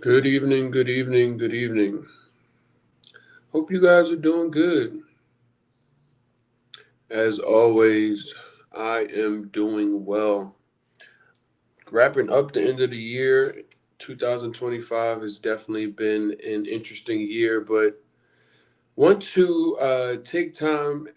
Good evening, good evening, good evening. Hope you guys are doing good. As always, I am doing well. Wrapping up the end of the year, 2025 has definitely been an interesting year, but want to take time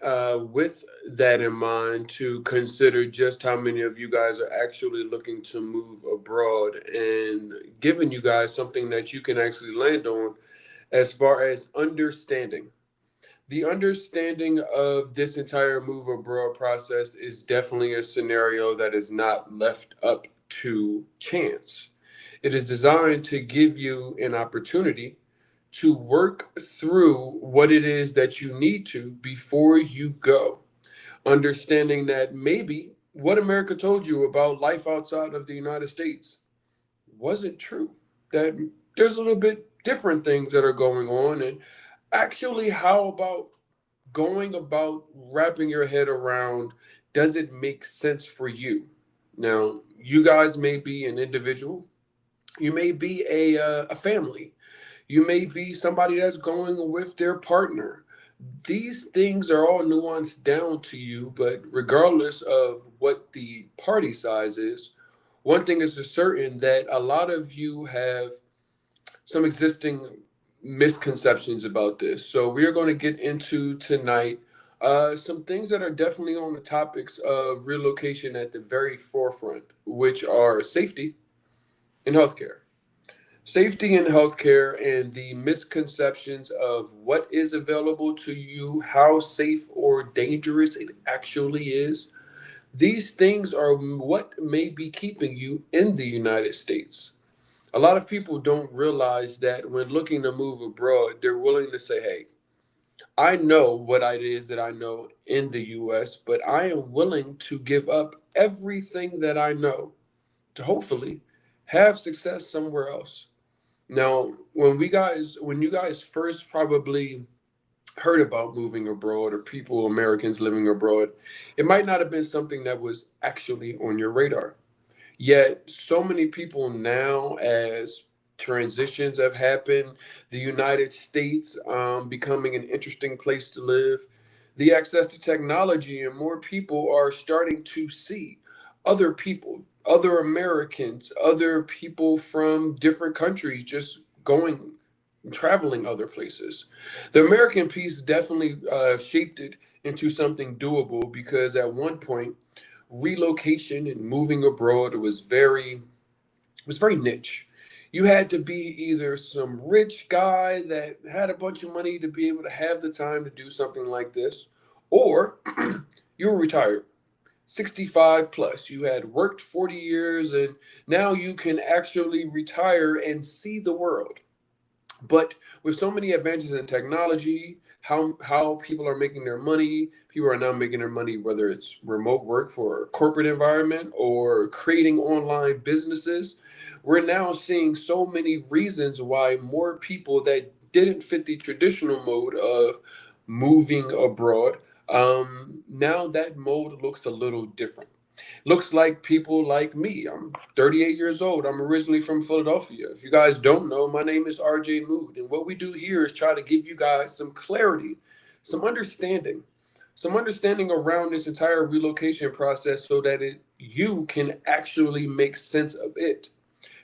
with that in mind to consider just how many of you guys are actually looking to move abroad and giving you guys something that you can actually land on as far as understanding. The understanding of this entire move abroad process is definitely a scenario that is not left up to chance. It is designed to give you an opportunity to work through what it is that you need to before you go. Understanding that maybe what America told you about life outside of the United States wasn't true. That there's a little bit different things that are going on. And actually, how about going about wrapping your head around, does it make sense for you? Now, you guys may be an individual, you may be a family, you may be somebody that's going with their partner. These things are all nuanced down to you, but regardless of what the party size is, one thing is for certain that a lot of you have some existing misconceptions about this. So we are going to get into tonight some things that are definitely on the topics of relocation at the very forefront, which are safety and healthcare. Safety in healthcare and the misconceptions of what is available to you, how safe or dangerous it actually is. These things are what may be keeping you in the United States. A lot of people don't realize that when looking to move abroad, they're willing to say, hey, I know what it is that I know in the US, but I am willing to give up everything that I know to hopefully have success somewhere else. Now, when you guys first probably heard about moving abroad or people, Americans living abroad, it might not have been something that was actually on your radar. Yet, so many people now, as transitions have happened, the United States becoming an interesting place to live, the access to technology, and more people are starting to see other people, other Americans, other people from different countries just going, traveling other places. The American piece definitely shaped it into something doable because at one point, relocation and moving abroad was very niche. You had to be either some rich guy that had a bunch of money to be able to have the time to do something like this, or you were retired, 65 plus. You had worked 40 years and now you can actually retire and see the world. But with so many advances in technology, how people are making their money, people are now making their money whether it's remote work for a corporate environment or creating online businesses. We're now seeing so many reasons why more people that didn't fit the traditional mode of moving abroad, now that mode looks a little different. Looks like people like me. I'm 38 years old. I'm originally from Philadelphia. If you guys don't know, my name is RJ Mood. And what we do here is try to give you guys some clarity, some understanding, some understanding around this entire relocation process so that you can actually make sense of it.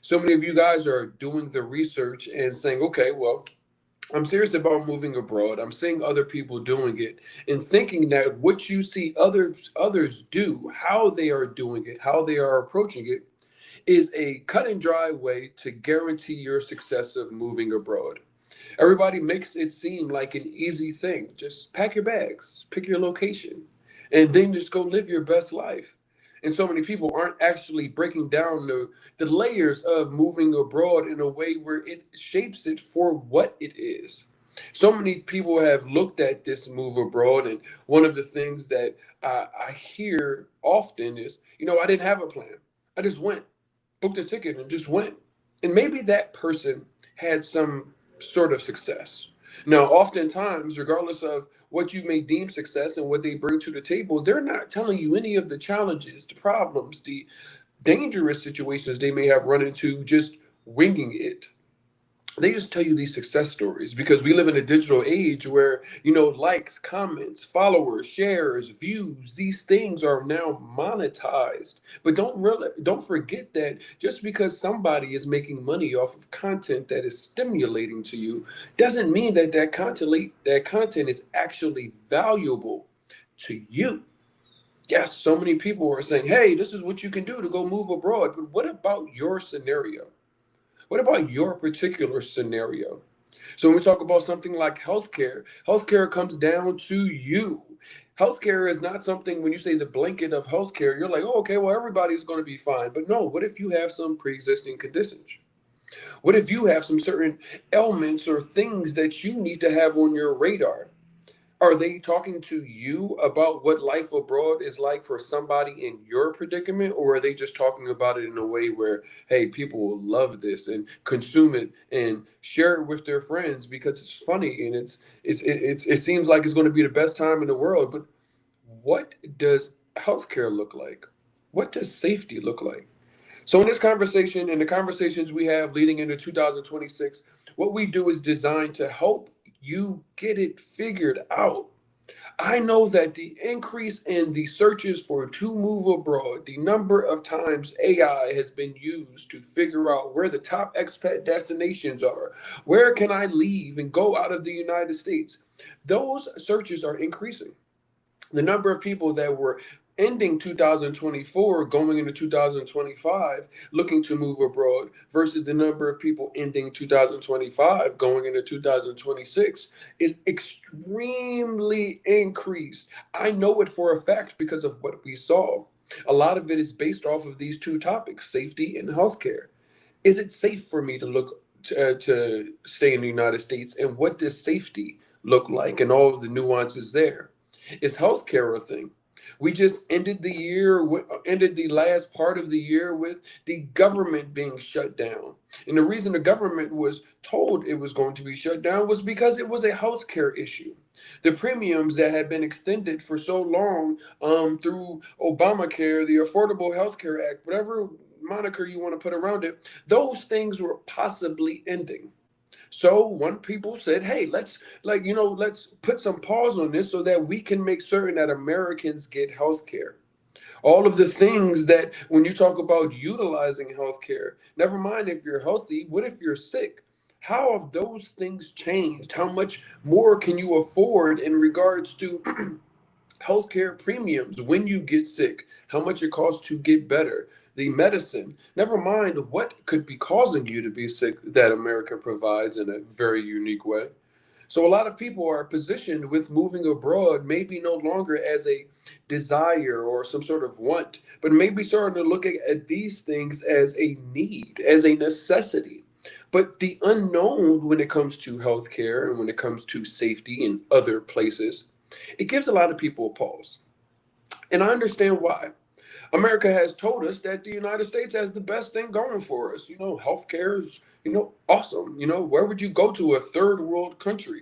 So many of you guys are doing the research and saying, okay, well, I'm serious about moving abroad. I'm seeing other people doing it and thinking that what you see others do, how they are doing it, how they are approaching it, is a cut and dry way to guarantee your success of moving abroad. Everybody makes it seem like an easy thing. Just pack your bags, pick your location, and then just go live your best life. And so many people aren't actually breaking down the layers of moving abroad in a way where it shapes it for what it is. So many people have looked at this move abroad, and one of the things that I hear often is, I didn't have a plan. I just went, booked a ticket, and just went. And maybe that person had some sort of success. Now, oftentimes, regardless of what you may deem success and what they bring to the table, they're not telling you any of the challenges, the problems, the dangerous situations they may have run into just winging it. they just tell you these success stories because we live in a digital age where, likes, comments, followers, shares, views, these things are now monetized. But don't forget that just because somebody is making money off of content that is stimulating to you doesn't mean that that content is actually valuable to you. Yes, so many people are saying, hey, this is what you can do to go move abroad. But what about your scenario? What about your particular scenario? So when we talk about something like healthcare, healthcare comes down to you. Healthcare is not something when you say the blanket of healthcare, you're like, oh, okay, well, everybody's going to be fine. But no, what if you have some pre-existing conditions? What if you have some certain ailments or things that you need to have on your radar? Are they talking to you about what life abroad is like for somebody in your predicament, or are they just talking about it in a way where, hey, people will love this and consume it and share it with their friends because it's funny and it seems like it's going to be the best time in the world? But what does healthcare look like? What does safety look like? So in this conversation and the conversations we have leading into 2026, what we do is designed to help you get it figured out. I know that the increase in the searches for to move abroad, the number of times AI has been used to figure out where the top expat destinations are, where can I leave and go out of the United States, those searches are increasing. The number of people that were ending 2024 going into 2025 looking to move abroad versus the number of people ending 2025 going into 2026 is extremely increased. I know it for a fact because of what we saw. A lot of it is based off of these two topics, safety and healthcare. Is it safe for me to look to stay in the United States, and what does safety look like, and all of the nuances there? Is healthcare a thing? We just ended the last part of the year with the government being shut down, and the reason the government was told it was going to be shut down was because it was a healthcare issue. The premiums that had been extended for so long through Obamacare, the Affordable Health Care Act, whatever moniker you want to put around it, those things were possibly ending. So one people said, hey, let's put some pause on this so that we can make certain that Americans get health care. All of the things that when you talk about utilizing healthcare, never mind if you're healthy, what if you're sick? How have those things changed? How much more can you afford in regards to healthcare premiums when you get sick, how much it costs to get better, the medicine, never mind what could be causing you to be sick that America provides in a very unique way. So a lot of people are positioned with moving abroad, maybe no longer as a desire or some sort of want, but maybe starting to look at these things as a need, as a necessity. But the unknown when it comes to healthcare and when it comes to safety in other places, it gives a lot of people a pause. And I understand why. America has told us that the United States has the best thing going for us. Healthcare is, awesome. Where would you go to a third world country?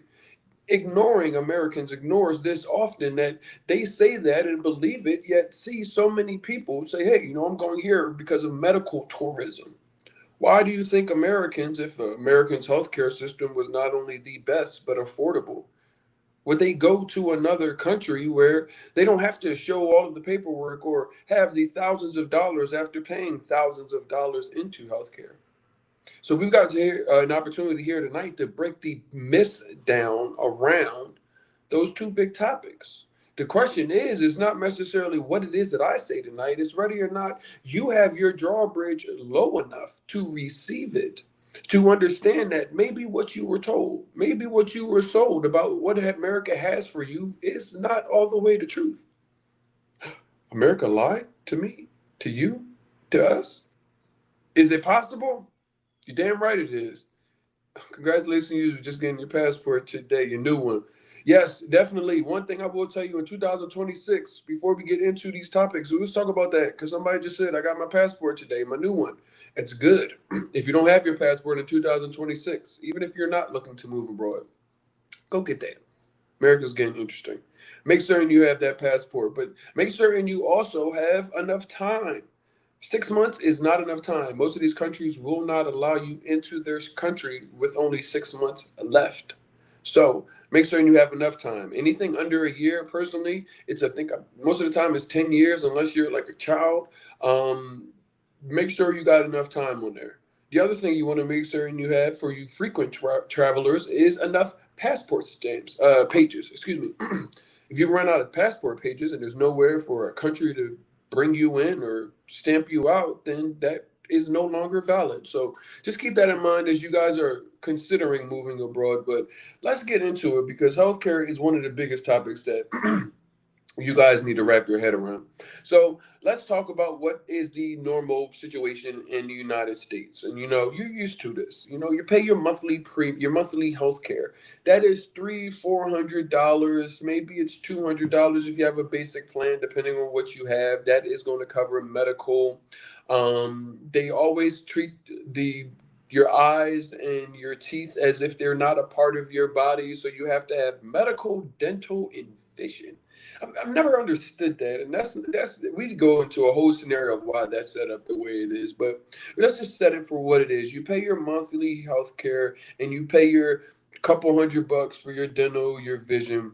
Ignoring Americans ignores this often that they say that and believe it, yet see so many people say, hey, I'm going here because of medical tourism. Why do you think Americans, if Americans' healthcare system was not only the best but affordable, would they go to another country where they don't have to show all of the paperwork or have the thousands of dollars after paying thousands of dollars into healthcare? So we've got an opportunity here tonight to break the myths down around those two big topics. The question is not necessarily what it is that I say tonight, it's whether or not you have your drawbridge low enough to receive it, to understand that maybe what you were told, maybe what you were sold about what America has for you is not all the way the truth. America lied to me, to you, to us. Is it possible? You're damn right it is. Congratulations, you just getting your passport today, your new one. Yes, definitely. One thing I will tell you in 2026, before we get into these topics, so let's talk about that because somebody just said, I got my passport today, my new one. It's good. If you don't have your passport in 2026, even if you're not looking to move abroad, go get that. America's getting interesting. Make certain you have that passport, but make certain you also have enough time. 6 months is not enough time. Most of these countries will not allow you into their country with only 6 months left. So make sure you have enough time. Anything under a year, personally, it's I think most of the time it's 10 years, unless you're like a child. Um, Make sure you got enough time on there. The other thing you want to make certain you have for you frequent travelers is enough passport stamps, pages. Excuse me. If you run out of passport pages and there's nowhere for a country to bring you in or stamp you out, then that is no longer valid. So just keep that in mind as you guys are considering moving abroad. But let's get into it because healthcare is one of the biggest topics that you guys need to wrap your head around. So let's talk about what is the normal situation in the United States. And you're used to this. You pay your your monthly health care. That is $300-400. Maybe it's $200 if you have a basic plan, depending on what you have. That is going to cover medical. They always treat the your eyes and your teeth as if they're not a part of your body. So you have to have medical, dental, and vision. I've never understood that, and that's we go into a whole scenario of why that's set up the way it is. But let's just set it for what it is. You pay your monthly health care, and you pay your couple $100 for your dental, your vision,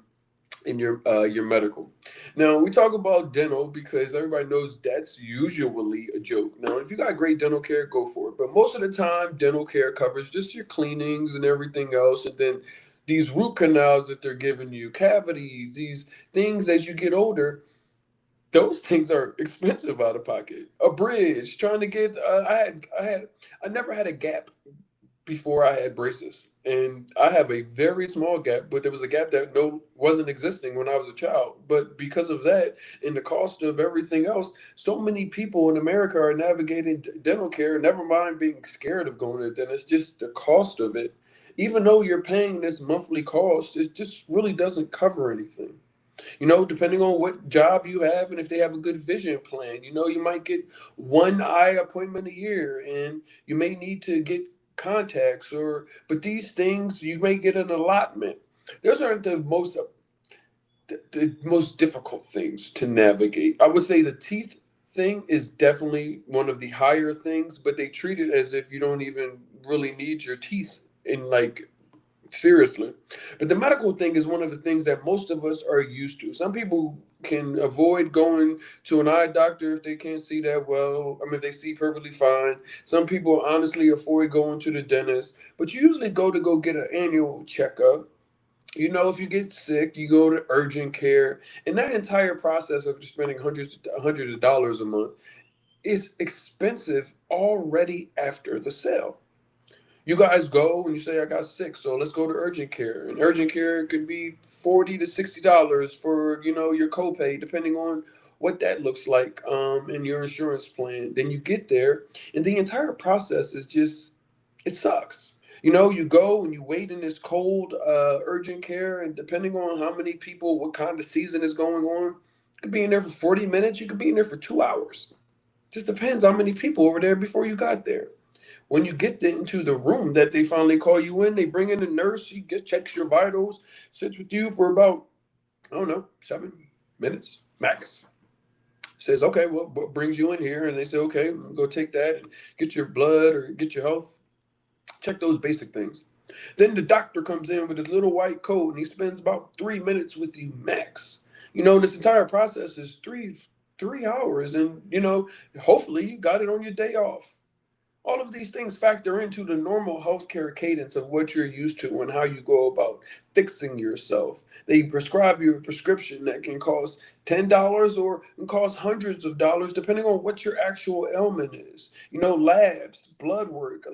and your medical. Now we talk about dental because everybody knows that's usually a joke. Now, if you got great dental care, go for it. But most of the time, dental care covers just your cleanings and everything else, and then these root canals that they're giving you, cavities, these things as you get older. Those things are expensive out of pocket. A bridge, trying to get. I never had a gap before I had braces. And I have a very small gap, but there was a gap that no wasn't existing when I was a child. But because of that and the cost of everything else, so many people in America are navigating dental care, never mind being scared of going to the dentist, just the cost of it. Even though you're paying this monthly cost, it just really doesn't cover anything. Depending on what job you have and if they have a good vision plan, you might get one eye appointment a year and you may need to get contacts but these things you may get an allotment. Those aren't the most difficult things to navigate. I would say the teeth thing is definitely one of the higher things, but they treat it as if you don't even really need your teeth in like seriously. But the medical thing is one of the things that most of us are used to. Some people can avoid going to an eye doctor if they can't see that well. I mean, they see perfectly fine. Some people honestly avoid going to the dentist, but you usually go get an annual checkup. If you get sick, you go to urgent care, and that entire process of just spending hundreds of dollars a month is expensive already after the sale. You guys go and you say I got sick, so let's go to urgent care. And urgent care could be $40 to $60 for your copay, depending on what that looks like in your insurance plan. Then you get there, and the entire process is just it sucks. You go and you wait in this cold urgent care, and depending on how many people, what kind of season is going on, you could be in there for 40 minutes. You could be in there for 2 hours. Just depends how many people over there before you got there. When you get into the room that they finally call you in, they bring in a nurse. She checks your vitals, sits with you for about I don't know 7 minutes max. Says okay, well, what brings you in here? And they say okay, go take that and get your blood or get your health. Check those basic things. Then the doctor comes in with his little white coat and he spends about 3 minutes with you max. This entire process is three hours, and hopefully you got it on your day off. All of these things factor into the normal healthcare cadence of what you're used to and how you go about fixing yourself. They prescribe you a prescription that can cost $10 or can cost hundreds of dollars depending on what your actual ailment is. Labs, blood work,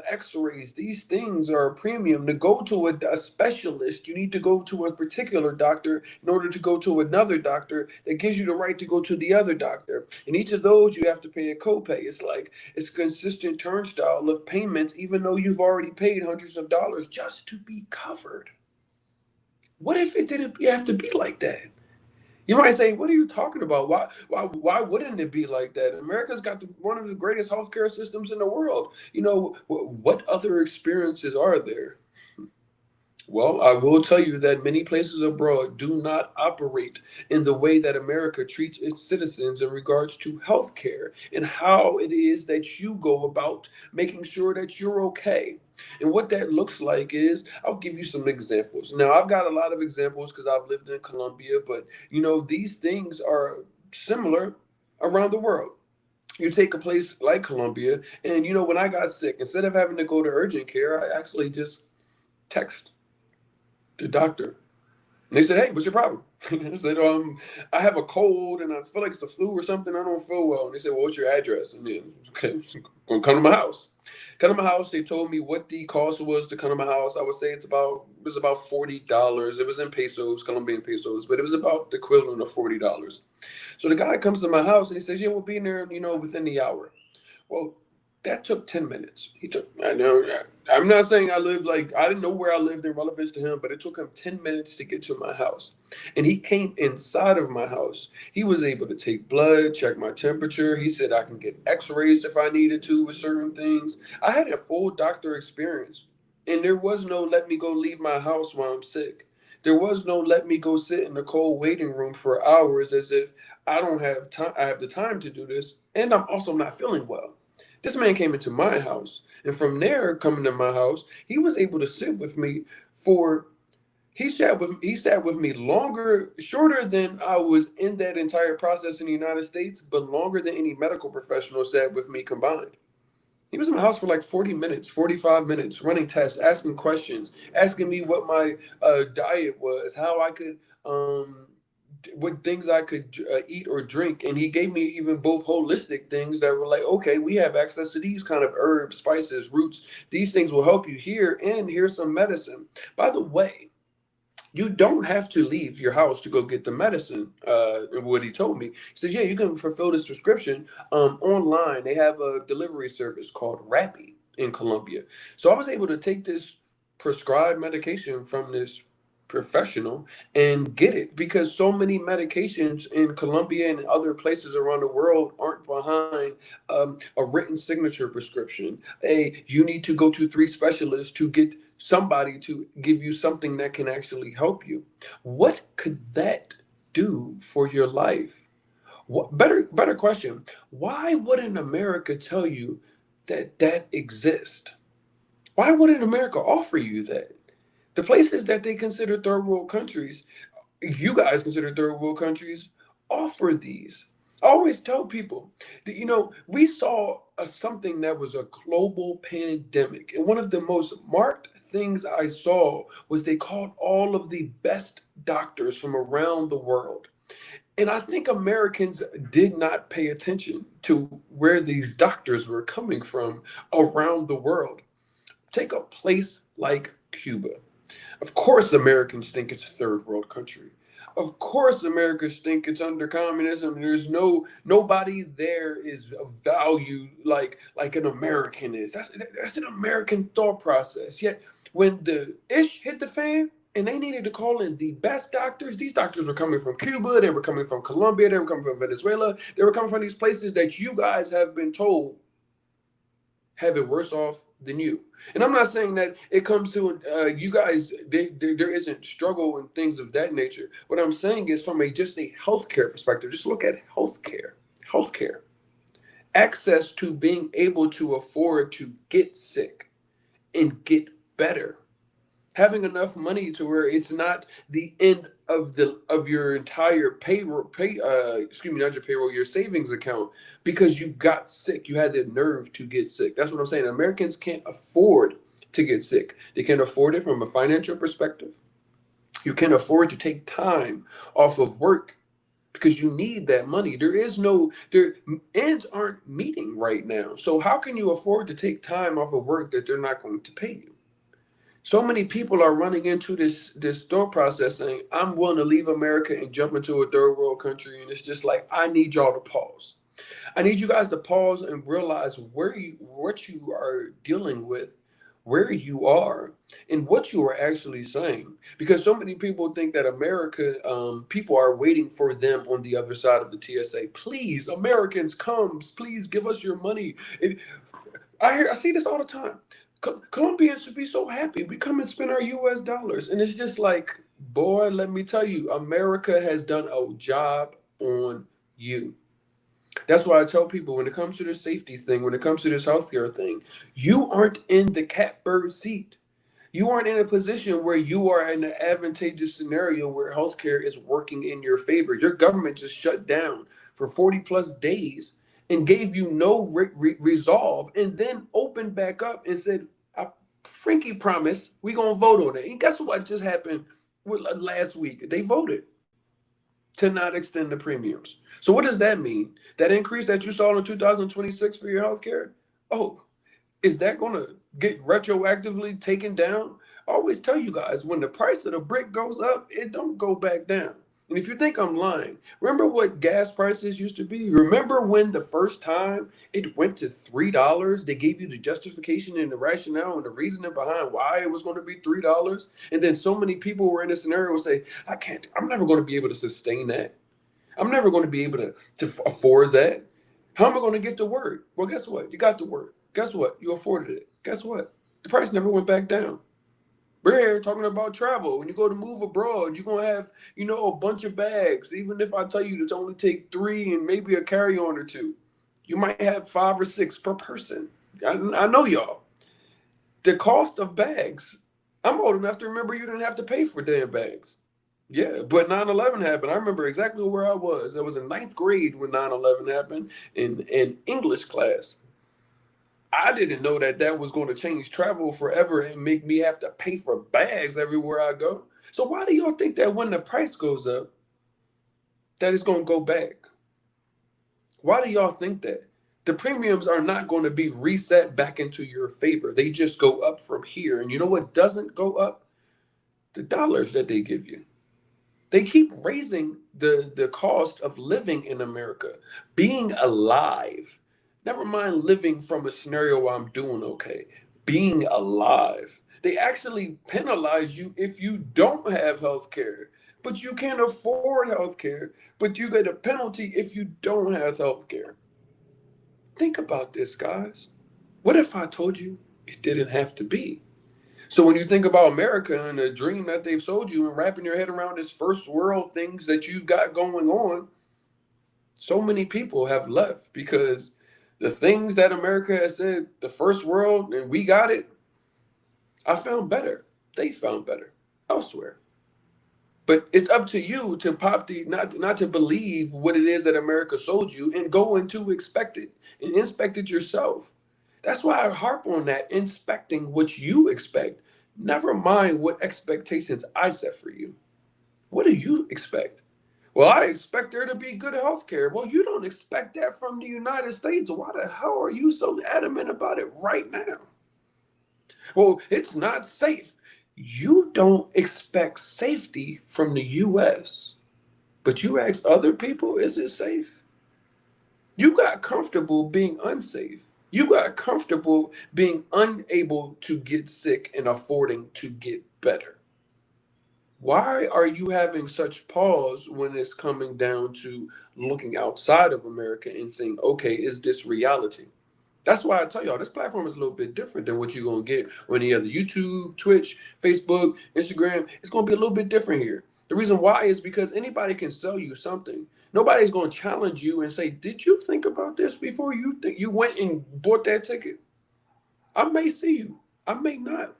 x-rays, these things are a premium. To go to a specialist, you need to go to a particular doctor in order to go to another doctor that gives you the right to go to the other doctor. And each of those you have to pay a copay. It's a consistent turnstile of payments, even though you've already paid hundreds of dollars just to be covered. What if it didn't have to be like that? You might say, "What are you talking about? Why wouldn't it be like that? America's got one of the greatest healthcare systems in the world. What other experiences are there?" Well, I will tell you that many places abroad do not operate in the way that America treats its citizens in regards to healthcare and how it is that you go about making sure that you're okay. And what that looks like is, I'll give you some examples. Now, I've got a lot of examples because I've lived in Colombia, but these things are similar around the world. You take a place like Colombia, and when I got sick, instead of having to go to urgent care, I actually just text the doctor. And they said, "Hey, what's your problem?" I said, I have a cold and I feel like it's a flu or something. I don't feel well." And they said, "Well, what's your address?" And then, okay, gonna come to my house. Come to my house. They told me what the cost was to come to my house. I would say it was about $40. It was in pesos, Colombian pesos, but it was about the equivalent of $40. So the guy comes to my house and he says, "Yeah, we'll be in there, within the hour." Well, that took 10 minutes. I know, I'm not saying I lived like, I didn't know where I lived in relevance to him, but it took him 10 minutes to get to my house. And he came inside of my house. He was able to take blood, check my temperature. He said I can get x rays if I needed to with certain things. I had a full doctor experience. And there was no let me go leave my house while I'm sick. There was no let me go sit in the cold waiting room for hours as if I don't have time. I have the time to do this, and I'm also not feeling well. This man came into my house, and from there, coming to my house, he was able to sit with me for. He sat with me shorter than I was in that entire process in the United States, but longer than any medical professional sat with me combined. He was in my house for like 40 minutes, 45 minutes, running tests, asking questions, asking me what my diet was, how I could, what things I could eat or drink. And he gave me even both holistic things that were like, okay, we have access to these kind of herbs, spices, roots. These things will help you here, and here's some medicine. By the way, you don't have to leave your house to go get the medicine. What he told me, he says, yeah, you can fulfill this prescription online. They have a delivery service called Rappi in Colombia. So I was able to take this prescribed medication from this professional and get it, because so many medications in Colombia and other places around the world aren't behind a written signature prescription. You need to go to three specialists to get somebody to give you something that can actually help you. What could that do for your life? What better question? Why wouldn't America tell you that that exists? Why wouldn't America offer you that? The places that they consider third world countries, you guys consider third world countries, offer these. I always tell people that we saw something that was a global pandemic, and one of the most marked things I saw was they called all of the best doctors from around the world. And I think Americans did not pay attention to where these doctors were coming from around the world. Take a place like Cuba. Of course, Americans think it's a third world country. Of course, Americans think it's under communism. There's nobody there is valued like an American is. That's an American thought process. Yet when the ish hit the fan and they needed to call in the best doctors, these doctors were coming from Cuba. They were coming from Colombia. They were coming from Venezuela. They were coming from these places that you guys have been told have it worse off than you. And I'm not saying that it comes to you guys. There isn't struggle and things of that nature. What I'm saying is from just a healthcare perspective. Just look at healthcare, access to being able to afford to get sick and get better, having enough money to where it's not the end of your entire not your payroll, your savings account, because you got sick, you had the nerve to get sick. That's what I'm saying. Americans can't afford to get sick. They can't afford it from a financial perspective. You can't afford to take time off of work because you need that money. There ends aren't meeting right now, so how can you afford to take time off of work that they're not going to pay you? So many people are running into this thought process saying, I'm willing to leave America and jump into a third world country. And it's just like, I need y'all to pause. I need you guys to pause and realize what you are dealing with, where you are, and what you are actually saying. Because so many people think that America, people are waiting for them on the other side of the TSA. Please, Americans, come, please give us your money. I see this all the time. Colombians should be so happy. We come and spend our US dollars. And it's just like, boy, let me tell you, America has done a job on you. That's why I tell people when it comes to this safety thing, when it comes to this healthcare thing, you aren't in the catbird seat. You aren't in a position where you are in an advantageous scenario where healthcare is working in your favor. Your government just shut down for 40 plus days and gave you no resolve and then opened back up and said, I freaky promise we're going to vote on it. And guess what just happened last week? They voted to not extend the premiums. So what does that mean? That increase that you saw in 2026 for your healthcare? Oh, is that going to get retroactively taken down? I always tell you guys, when the price of the brick goes up, it don't go back down. And if you think I'm lying, remember what gas prices used to be? Remember when the first time it went to $3? They gave you the justification and the rationale and the reasoning behind why it was going to be $3. And then so many people were in a scenario would say, I'm never going to be able to sustain that. I'm never going to be able to afford that. How am I going to get to work? Well, guess what? You got to work. Guess what? You afforded it. Guess what? The price never went back down. We're here talking about travel. When you go to move abroad, you're going to have, a bunch of bags. Even if I tell you to only take 3 and maybe a carry-on or 2, you might have 5 or 6 per person. I know y'all. The cost of bags, I'm old enough to remember you didn't have to pay for damn bags. Yeah, but 9/11 happened. I remember exactly where I was. I was in 9th grade when 9/11 happened in English class. I didn't know that was going to change travel forever and make me have to pay for bags everywhere I go. So why do y'all think that when the price goes up, that it's going to go back? Why do y'all think that? The premiums are not going to be reset back into your favor. They just go up from here. And you know what doesn't go up? The dollars that they give you. They keep raising the cost of living in America, being alive. Never mind living from a scenario where I'm doing okay. Being alive. They actually penalize you if you don't have health care, but you can't afford health care, but you get a penalty if you don't have health care. Think about this, guys. What if I told you it didn't have to be? So when you think about America and the dream that they've sold you and wrapping your head around this first world things that you've got going on, so many people have left because the things that America has said, the first world, and we got it, I found better. They found better elsewhere. But it's up to you to pop the not to believe what it is that America sold you and go into expect it and inspect it yourself. That's why I harp on that, inspecting what you expect. Never mind what expectations I set for you. What do you expect? Well, I expect there to be good health care. Well, you don't expect that from the United States. Why the hell are you so adamant about it right now? Well, it's not safe. You don't expect safety from the US, but you ask other people, is it safe? You got comfortable being unsafe. You got comfortable being unable to get sick and affording to get better. Why are you having such pause when it's coming down to looking outside of America and saying, okay, is this reality? That's why I tell y'all this platform is a little bit different than what you're going to get on any other YouTube, Twitch, Facebook, Instagram. It's going to be a little bit different here. The reason why is because anybody can sell you something. Nobody's going to challenge you and say, did you think about this before you went and bought that ticket? I may see you. I may not.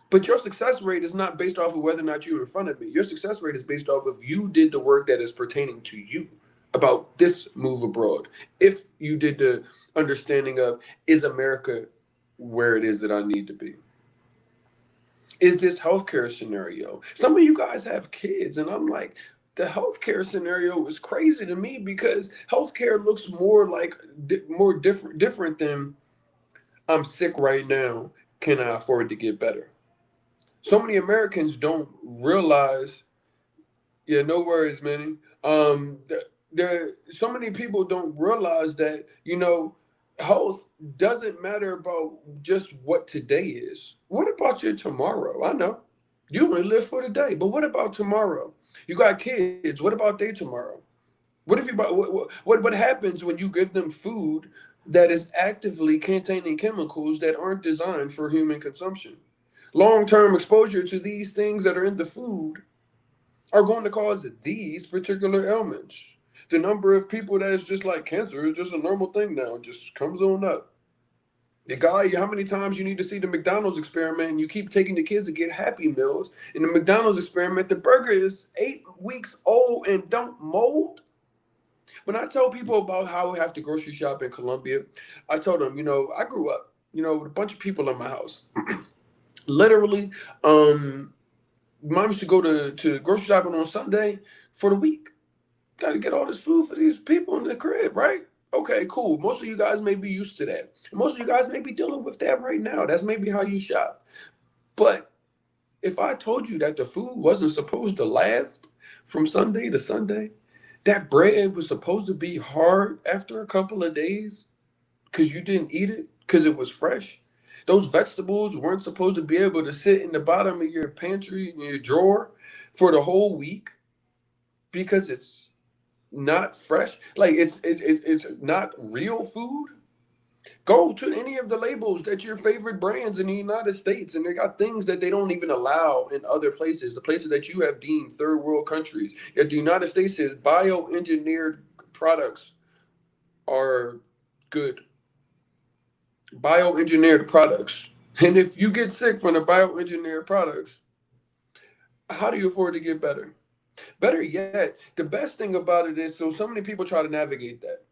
But your success rate is not based off of whether or not you're in front of me. Your success rate is based off of you did the work that is pertaining to you about this move abroad. If you did the understanding of, is America where it is that I need to be? Is this healthcare scenario? Some of you guys have kids, and I'm like, the healthcare scenario is crazy to me because healthcare looks more like more different than I'm sick right now. Can I afford to get better? So many Americans don't realize. Yeah, no worries, Manny. There, so many people don't realize that health doesn't matter about just what today is. What about your tomorrow? I know you only live for today, but what about tomorrow? You got kids. What about their tomorrow? What if you what happens when you give them food that is actively containing chemicals that aren't designed for human consumption. Long-term exposure to these things that are in the food are going to cause these particular ailments. The number of people that is just like cancer is just a normal thing now. It just comes on up. The guy, how many times you need to see the McDonald's experiment and you keep taking the kids to get Happy Meals. In the McDonald's experiment, the burger is 8 weeks old and don't mold. When I tell people about how I have to grocery shop in Colombia, I told them, I grew up, with a bunch of people in my house. Literally, mom used to go to grocery shopping on Sunday for the week. Got to get all this food for these people in the crib, right? Okay, cool. Most of you guys may be used to that. Most of you guys may be dealing with that right now. That's maybe how you shop. But if I told you that the food wasn't supposed to last from Sunday to Sunday, that bread was supposed to be hard after a couple of days because you didn't eat it because it was fresh. Those vegetables weren't supposed to be able to sit in the bottom of your pantry, in your drawer for the whole week because it's not fresh. Like it's not real food. Go to any of the labels that your favorite brands in the United States, and they got things that they don't even allow in other places, the places that you have deemed third world countries. Yet the United States says bioengineered products are good. Bioengineered products. And if you get sick from the bioengineered products, how do you afford to get better? Better yet, the best thing about it is so many people try to navigate that.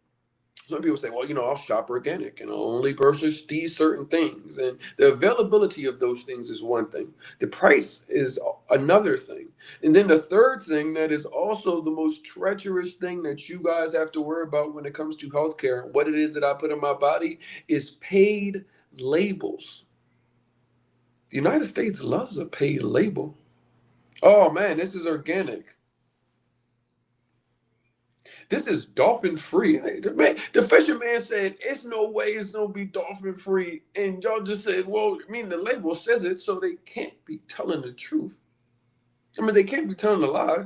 Some people say, well, I'll shop organic and I'll only purchase these certain things. And the availability of those things is one thing. The price is another thing. And then the third thing that is also the most treacherous thing that you guys have to worry about when it comes to healthcare, what it is that I put in my body, is paid labels. The United States loves a paid label. Oh man, this is organic. This is dolphin free. The fisherman said, it's no way it's going to be dolphin free. And y'all just said, well, I mean, the label says it, so they can't be telling the truth. I mean, they can't be telling a lie.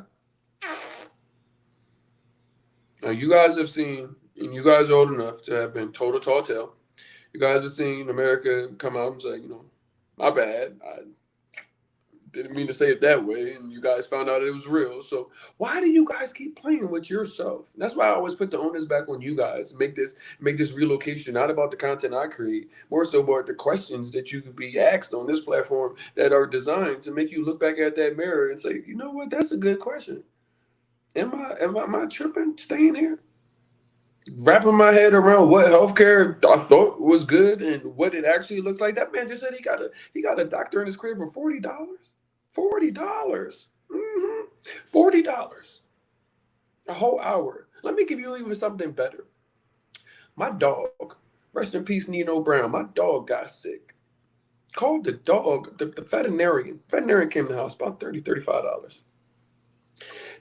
Now, you guys have seen, and you guys are old enough to have been told a tall tale. You guys have seen America come out and say, my bad. I didn't mean to say it that way, and you guys found out it was real. So why do you guys keep playing with yourself? And that's why I always put the onus back on you guys. Make this relocation not about the content I create, more so about the questions that you could be asked on this platform that are designed to make you look back at that mirror and say, you know what, that's a good question. Am I tripping staying here? Wrapping my head around what healthcare I thought was good and what it actually looks like. That man just said he got a doctor in his crib for $40. $40. $40. A whole hour. Let me give you even something better. My dog, rest in peace, Nino Brown. My dog got sick. Called the dog, the veterinarian. Veterinarian came to the house, about $30, $35.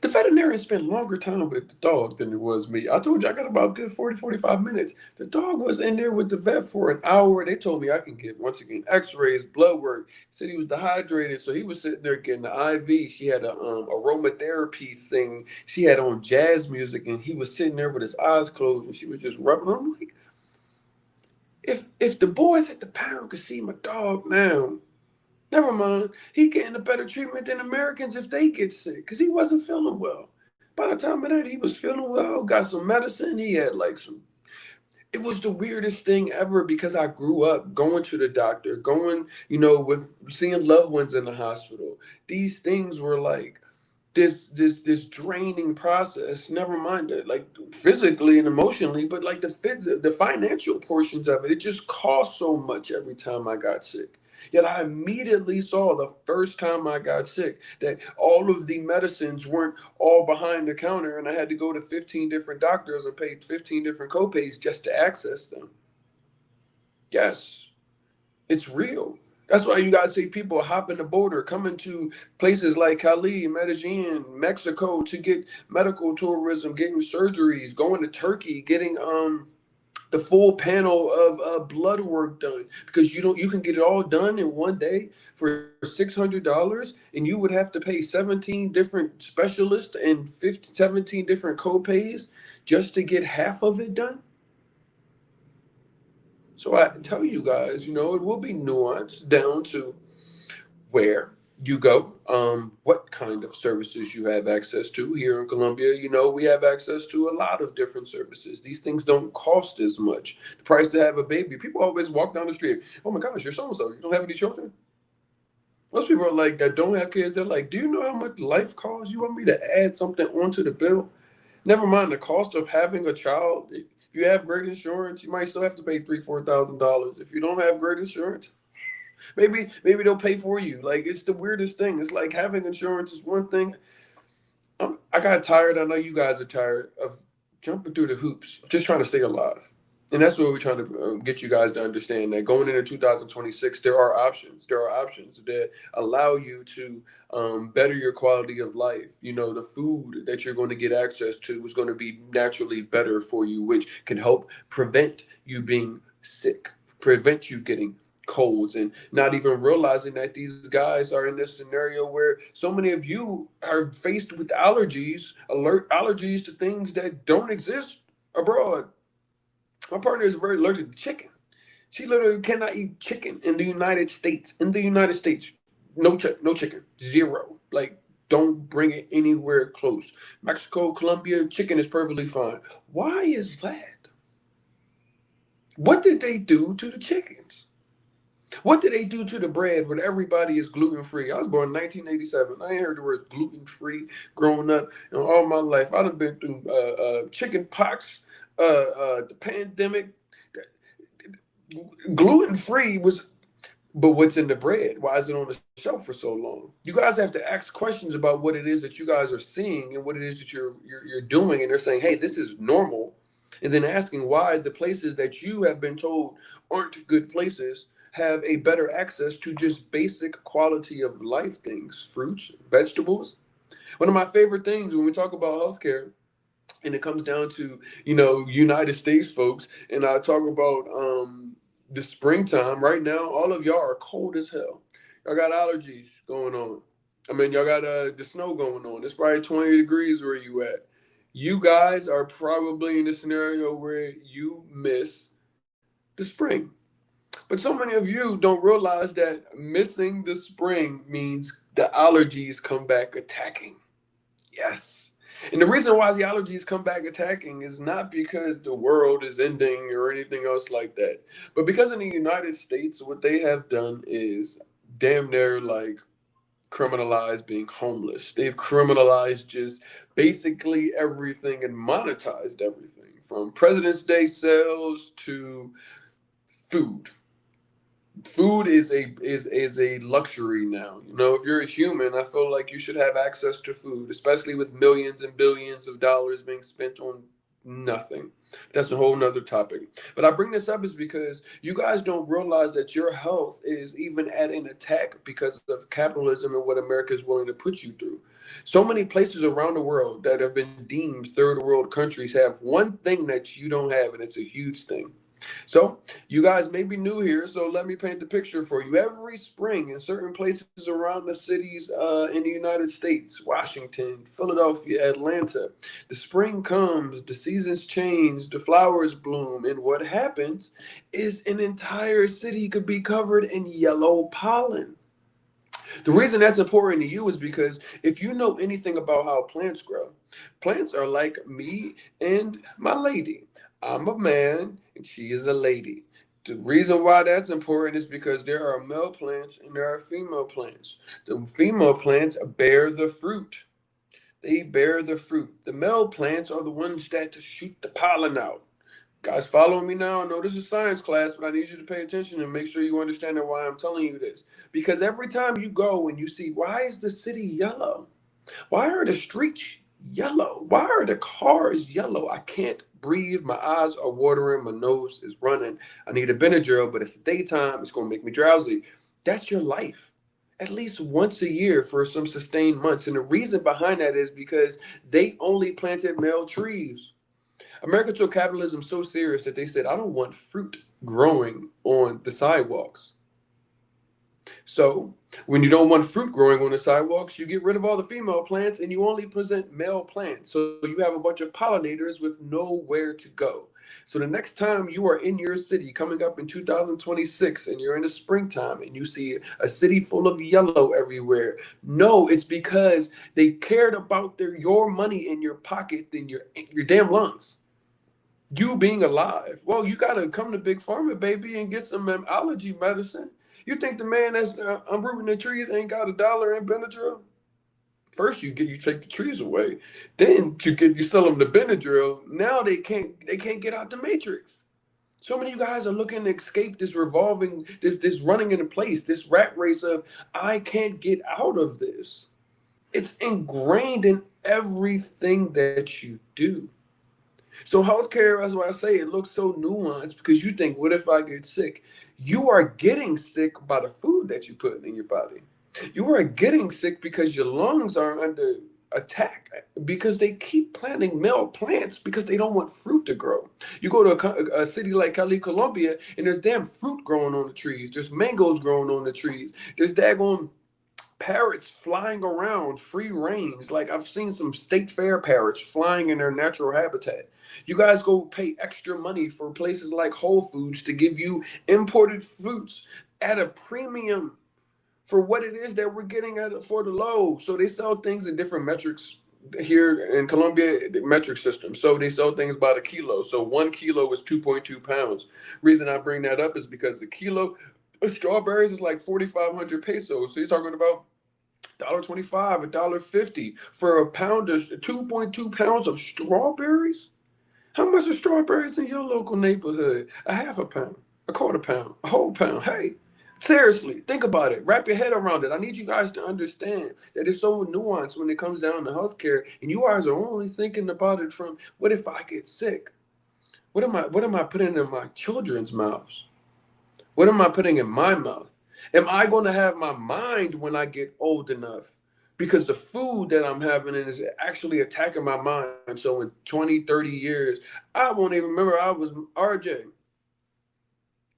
The veterinarian spent longer time with the dog than it was me. I told you I got about a good 40, 45 minutes. The dog was in there with the vet for an hour. They told me I can get, once again, x-rays, blood work. Said he was dehydrated, so he was sitting there getting the IV. She had a aromatherapy thing. She had on jazz music, and he was sitting there with his eyes closed, and she was just rubbing him. I'm like, if the boys at the pound could see my dog now, never mind. He getting a better treatment than Americans if they get sick because he wasn't feeling well. By the time of that, he was feeling well, got some medicine. He had like some. It was the weirdest thing ever because I grew up going to the doctor, going, with seeing loved ones in the hospital. These things were like this draining process. Never mind it, like physically and emotionally, but like the financial portions of it. It just cost so much every time I got sick. Yet I immediately saw the first time I got sick that all of the medicines weren't all behind the counter, and I had to go to 15 different doctors and pay 15 different copays just to access them. Yes, it's real. That's why you guys see people hopping the border, coming to places like Cali, Medellin, Mexico to get medical tourism, getting surgeries, going to Turkey, getting the full panel of blood work done because you can get it all done in one day for $600, and you would have to pay 17 different specialists and 15, 17 different copays just to get half of it done. So I tell you guys, it will be nuanced down to where you go, what kind of services you have access to here in Colombia. We have access to a lot of different services. These things don't cost as much. The price to have a baby, people always walk down the street, oh my gosh, you're so and so, you don't have any children. Most people are like that don't have kids. They're like, do you know how much life costs? You want me to add something onto the bill? Never mind the cost of having a child. If you have great insurance, you might still have to pay $3,000, $4,000. If you don't have great insurance, maybe they'll pay for you. Like, it's the weirdest thing. It's like having insurance is one thing. I got tired. I know you guys are tired of jumping through the hoops, just trying to stay alive. And that's what we're trying to get you guys to understand, that going into 2026, there are options. There are options that allow you to better your quality of life. The food that you're going to get access to is going to be naturally better for you, which can help prevent you being sick, prevent you getting colds, and not even realizing that these guys are in this scenario where so many of you are faced with allergies, alert allergies to things that don't exist abroad. My partner is very allergic to chicken. She literally cannot eat chicken in the United States. In the United States, no chicken, zero. Like, don't bring it anywhere close. Mexico, Colombia, chicken is perfectly fine. Why is that? What did they do to the chickens? What did they do to the bread when everybody is gluten free? I was born in 1987. I ain't heard the words gluten free growing up in all my life. I've been through chicken pox, the pandemic. Gluten free was, but what's in the bread? Why is it on the shelf for so long? You guys have to ask questions about what it is that you guys are seeing and what it is that you're doing, and they're saying, "Hey, this is normal," and then asking why the places that you have been told aren't good places have a better access to just basic quality of life things, fruits, vegetables. One of my favorite things when we talk about healthcare, and it comes down to United States folks, and I talk about the springtime right now. All of y'all are cold as hell. Y'all got allergies going on. I mean, y'all got the snow going on. It's probably 20 degrees where you at. You guys are probably in a scenario where you miss the spring. But so many of you don't realize that missing the spring means the allergies come back attacking. Yes. And the reason why the allergies come back attacking is not because the world is ending or anything else like that, but because in the United States, what they have done is damn near like criminalized being homeless. They've criminalized just basically everything and monetized everything from President's Day sales to food. Food is a luxury now. If you're a human, I feel like you should have access to food, especially with millions and billions of dollars being spent on nothing. That's a whole nother topic. But I bring this up is because you guys don't realize that your health is even at an attack because of capitalism and what America is willing to put you through. So many places around the world that have been deemed third world countries have one thing that you don't have, and it's a huge thing. So, you guys may be new here, so let me paint the picture for you. Every spring, in certain places around the cities in the United States, Washington, Philadelphia, Atlanta, the spring comes, the seasons change, the flowers bloom, and what happens is an entire city could be covered in yellow pollen. The reason that's important to you is because if you know anything about how plants grow, plants are like me and my lady. I'm a man and she is a lady. The reason why that's important is because there are male plants and there are female plants. The female plants bear the fruit. They bear the fruit. The male plants are the ones that to shoot the pollen out. Guys, follow me now. I know this is science class, but I need you to pay attention and make sure you understand why I'm telling you this. Because every time you go and you see, why is the city yellow? Why are the streets yellow? Why are the cars yellow? I can't breathe. My eyes are watering. My nose is running. I need a Benadryl, but it's daytime. It's going to make me drowsy. That's your life. At least once a year for some sustained months. And the reason behind that is because they only planted male trees. America took capitalism so serious that they said, I don't want fruit growing on the sidewalks. So, when you don't want fruit growing on the sidewalks, you get rid of all the female plants and you only present male plants. So, you have a bunch of pollinators with nowhere to go. So the next time you are in your city coming up in 2026 and you're in the springtime and you see a city full of yellow everywhere, no, it's because they cared about your money in your pocket than your damn lungs. You being alive. Well, you gotta come to Big Pharma, baby, and get some allergy medicine. You think the man that's uprooting the trees ain't got $1 in Benadryl? First, you take the trees away, then you sell them the Benadryl. Now they can't get out the matrix. So many of you guys are looking to escape this revolving, this running into place, this rat race of I can't get out of this. It's ingrained in everything that you do. So healthcare, that's why I say it looks so nuanced because you think, what if I get sick? You are getting sick by the food that you put in your body. You are getting sick because your lungs are under attack because they keep planting male plants because they don't want fruit to grow. You go to a city like Cali, Colombia, and there's damn fruit growing on the trees. There's mangoes growing on the trees. There's daggone parrots flying around free range. Like I've seen some state fair parrots flying in their natural habitat. You guys go pay extra money for places like Whole Foods to give you imported fruits at a premium for what it is that we're getting at for the low. So they sell things in different metrics here in Colombia, the metric system. So they sell things by the kilo. So 1 kilo is 2.2 pounds. Reason I bring that up is because the kilo of strawberries is like 4,500 pesos. So you're talking about $1.25, $1.50 for a pound of 2.2 pounds of strawberries. How much are strawberries in your local neighborhood? A half a pound, a quarter pound, a whole pound. Hey, seriously, think about it. Wrap your head around it. I need you guys to understand that it's so nuanced when it comes down to healthcare, and you guys are only thinking about it from what if I get sick? What am I putting in my children's mouths? What am I putting in my mouth? Am I going to have my mind when I get old enough? Because the food that I'm having is actually attacking my mind. So in 20, 30 years, I won't even remember I was RJ.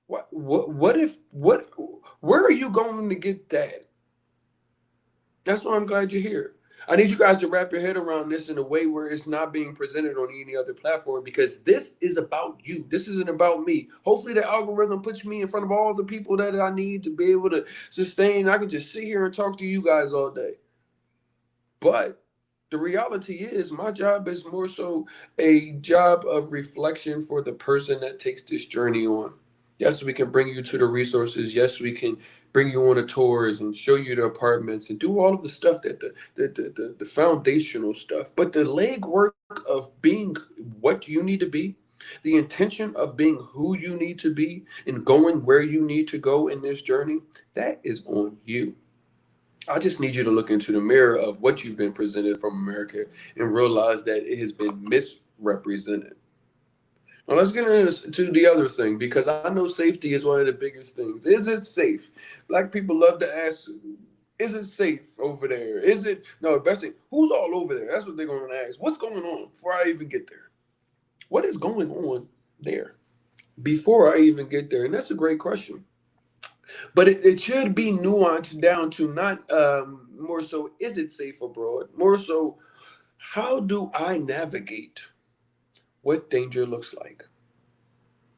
What, where are you going to get that? That's why I'm glad you're here. I need you guys to wrap your head around this in a way where it's not being presented on any other platform because this is about you. This isn't about me. Hopefully the algorithm puts me in front of all the people that I need to be able to sustain. I can just sit here and talk to you guys all day. But the reality is my job is more so a job of reflection for the person that takes this journey on. Yes, we can bring you to the resources. Yes, we can bring you on the tours and show you the apartments and do all of the stuff that the foundational stuff. But the legwork of being what you need to be, the intention of being who you need to be and going where you need to go in this journey, that is on you. I just need you to look into the mirror of what you've been presented from America and realize that it has been misrepresented. Now let's get into the other thing because I know safety is one of the biggest things. Is it safe? Black people love to ask, is it safe over there? Is it no? The best thing, who's all over there? That's what they're going to ask. What's going on before I even get there? What is going on there before I even get there? And that's a great question. But it should be nuanced down to not more so, is it safe abroad? More so, how do I navigate what danger looks like?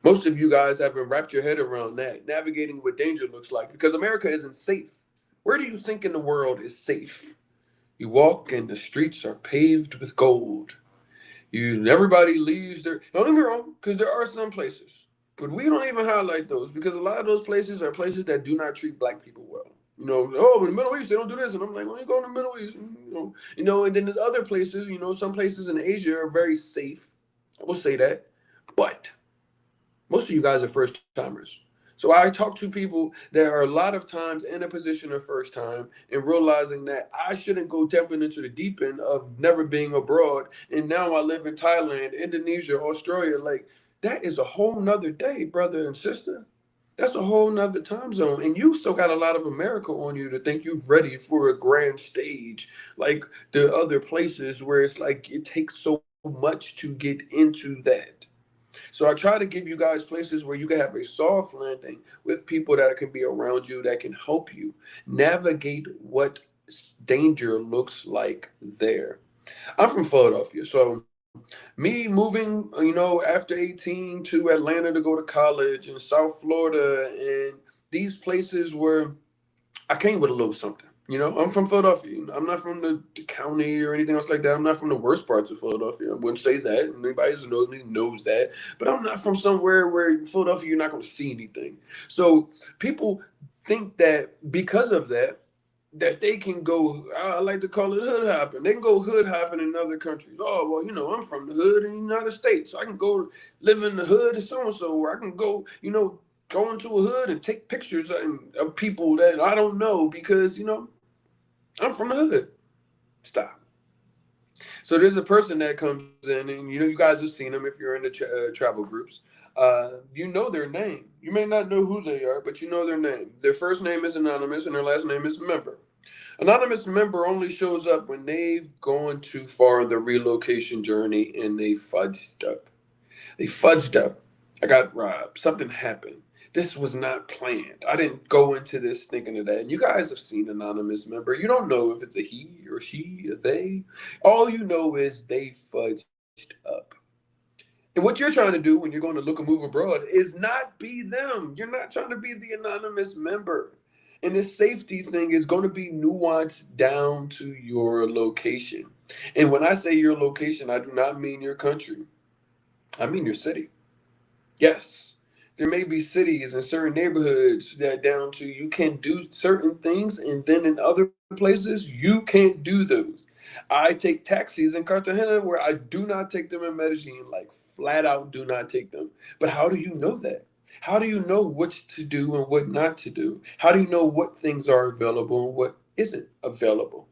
Most of you guys haven't wrapped your head around that, navigating what danger looks like, because America isn't safe. Where do you think in the world is safe? You walk and the streets are paved with gold. Everybody leaves their. Don't get me wrong, because there are some places, but we don't even highlight those because a lot of those places are places that do not treat black people well. Oh, in the Middle East they don't do this, and I'm like, well, you go in the Middle East, and then there's other places. Some places in Asia are very safe. I will say that, but most of you guys are first timers. So I talk to people that are a lot of times in a position of first time and realizing that I shouldn't go jumping into the deep end of never being abroad. And now I live in Thailand, Indonesia, Australia. Like that is a whole nother day, brother and sister. That's a whole nother time zone. And you still got a lot of America on you to think you're ready for a grand stage like the other places where it's like it takes so much to get into that. So I try to give you guys places where you can have a soft landing with people that can be around you that can help you navigate what danger looks like there. I'm from Philadelphia, so Me moving, after 18 to Atlanta to go to college in South Florida, and these places where I came with a little something. I'm from Philadelphia. I'm not from the county or anything else like that. I'm not from the worst parts of Philadelphia. I wouldn't say that. Anybody who knows me knows that. But I'm not from somewhere where in Philadelphia you're not going to see anything. So people think that because of that, that they can go, I like to call it hood hopping. They can go hood hopping in other countries. Oh, well, I'm from the hood in the United States. So I can go live in the hood of so and so, or I can go, go into a hood and take pictures of people that I don't know because, I'm from the hood. Stop. So there's a person that comes in, and you guys have seen them if you're in the travel groups. You know their name. You may not know who they are, but you know their name. Their first name is anonymous, and their last name is member. Anonymous member only shows up when they've gone too far in the relocation journey and they fudged up. They fudged up. I got robbed. Something happened. This was not planned. I didn't go into this thinking of that. And you guys have seen anonymous member. You don't know if it's a he or she or they. All you know is they fudged up. And what you're trying to do when you're going to look a move abroad is not be them. You're not trying to be the anonymous member. And this safety thing is going to be nuanced down to your location. And when I say your location, I do not mean your country. I mean your city. Yes, there may be cities and certain neighborhoods that down to you can do certain things, and then in other places you can't do those. I take taxis in Cartagena where I do not take them in Medellin, like flat out do not take them. But how do you know that? How do you know what to do and what not to do? How do you know what things are available and what isn't available?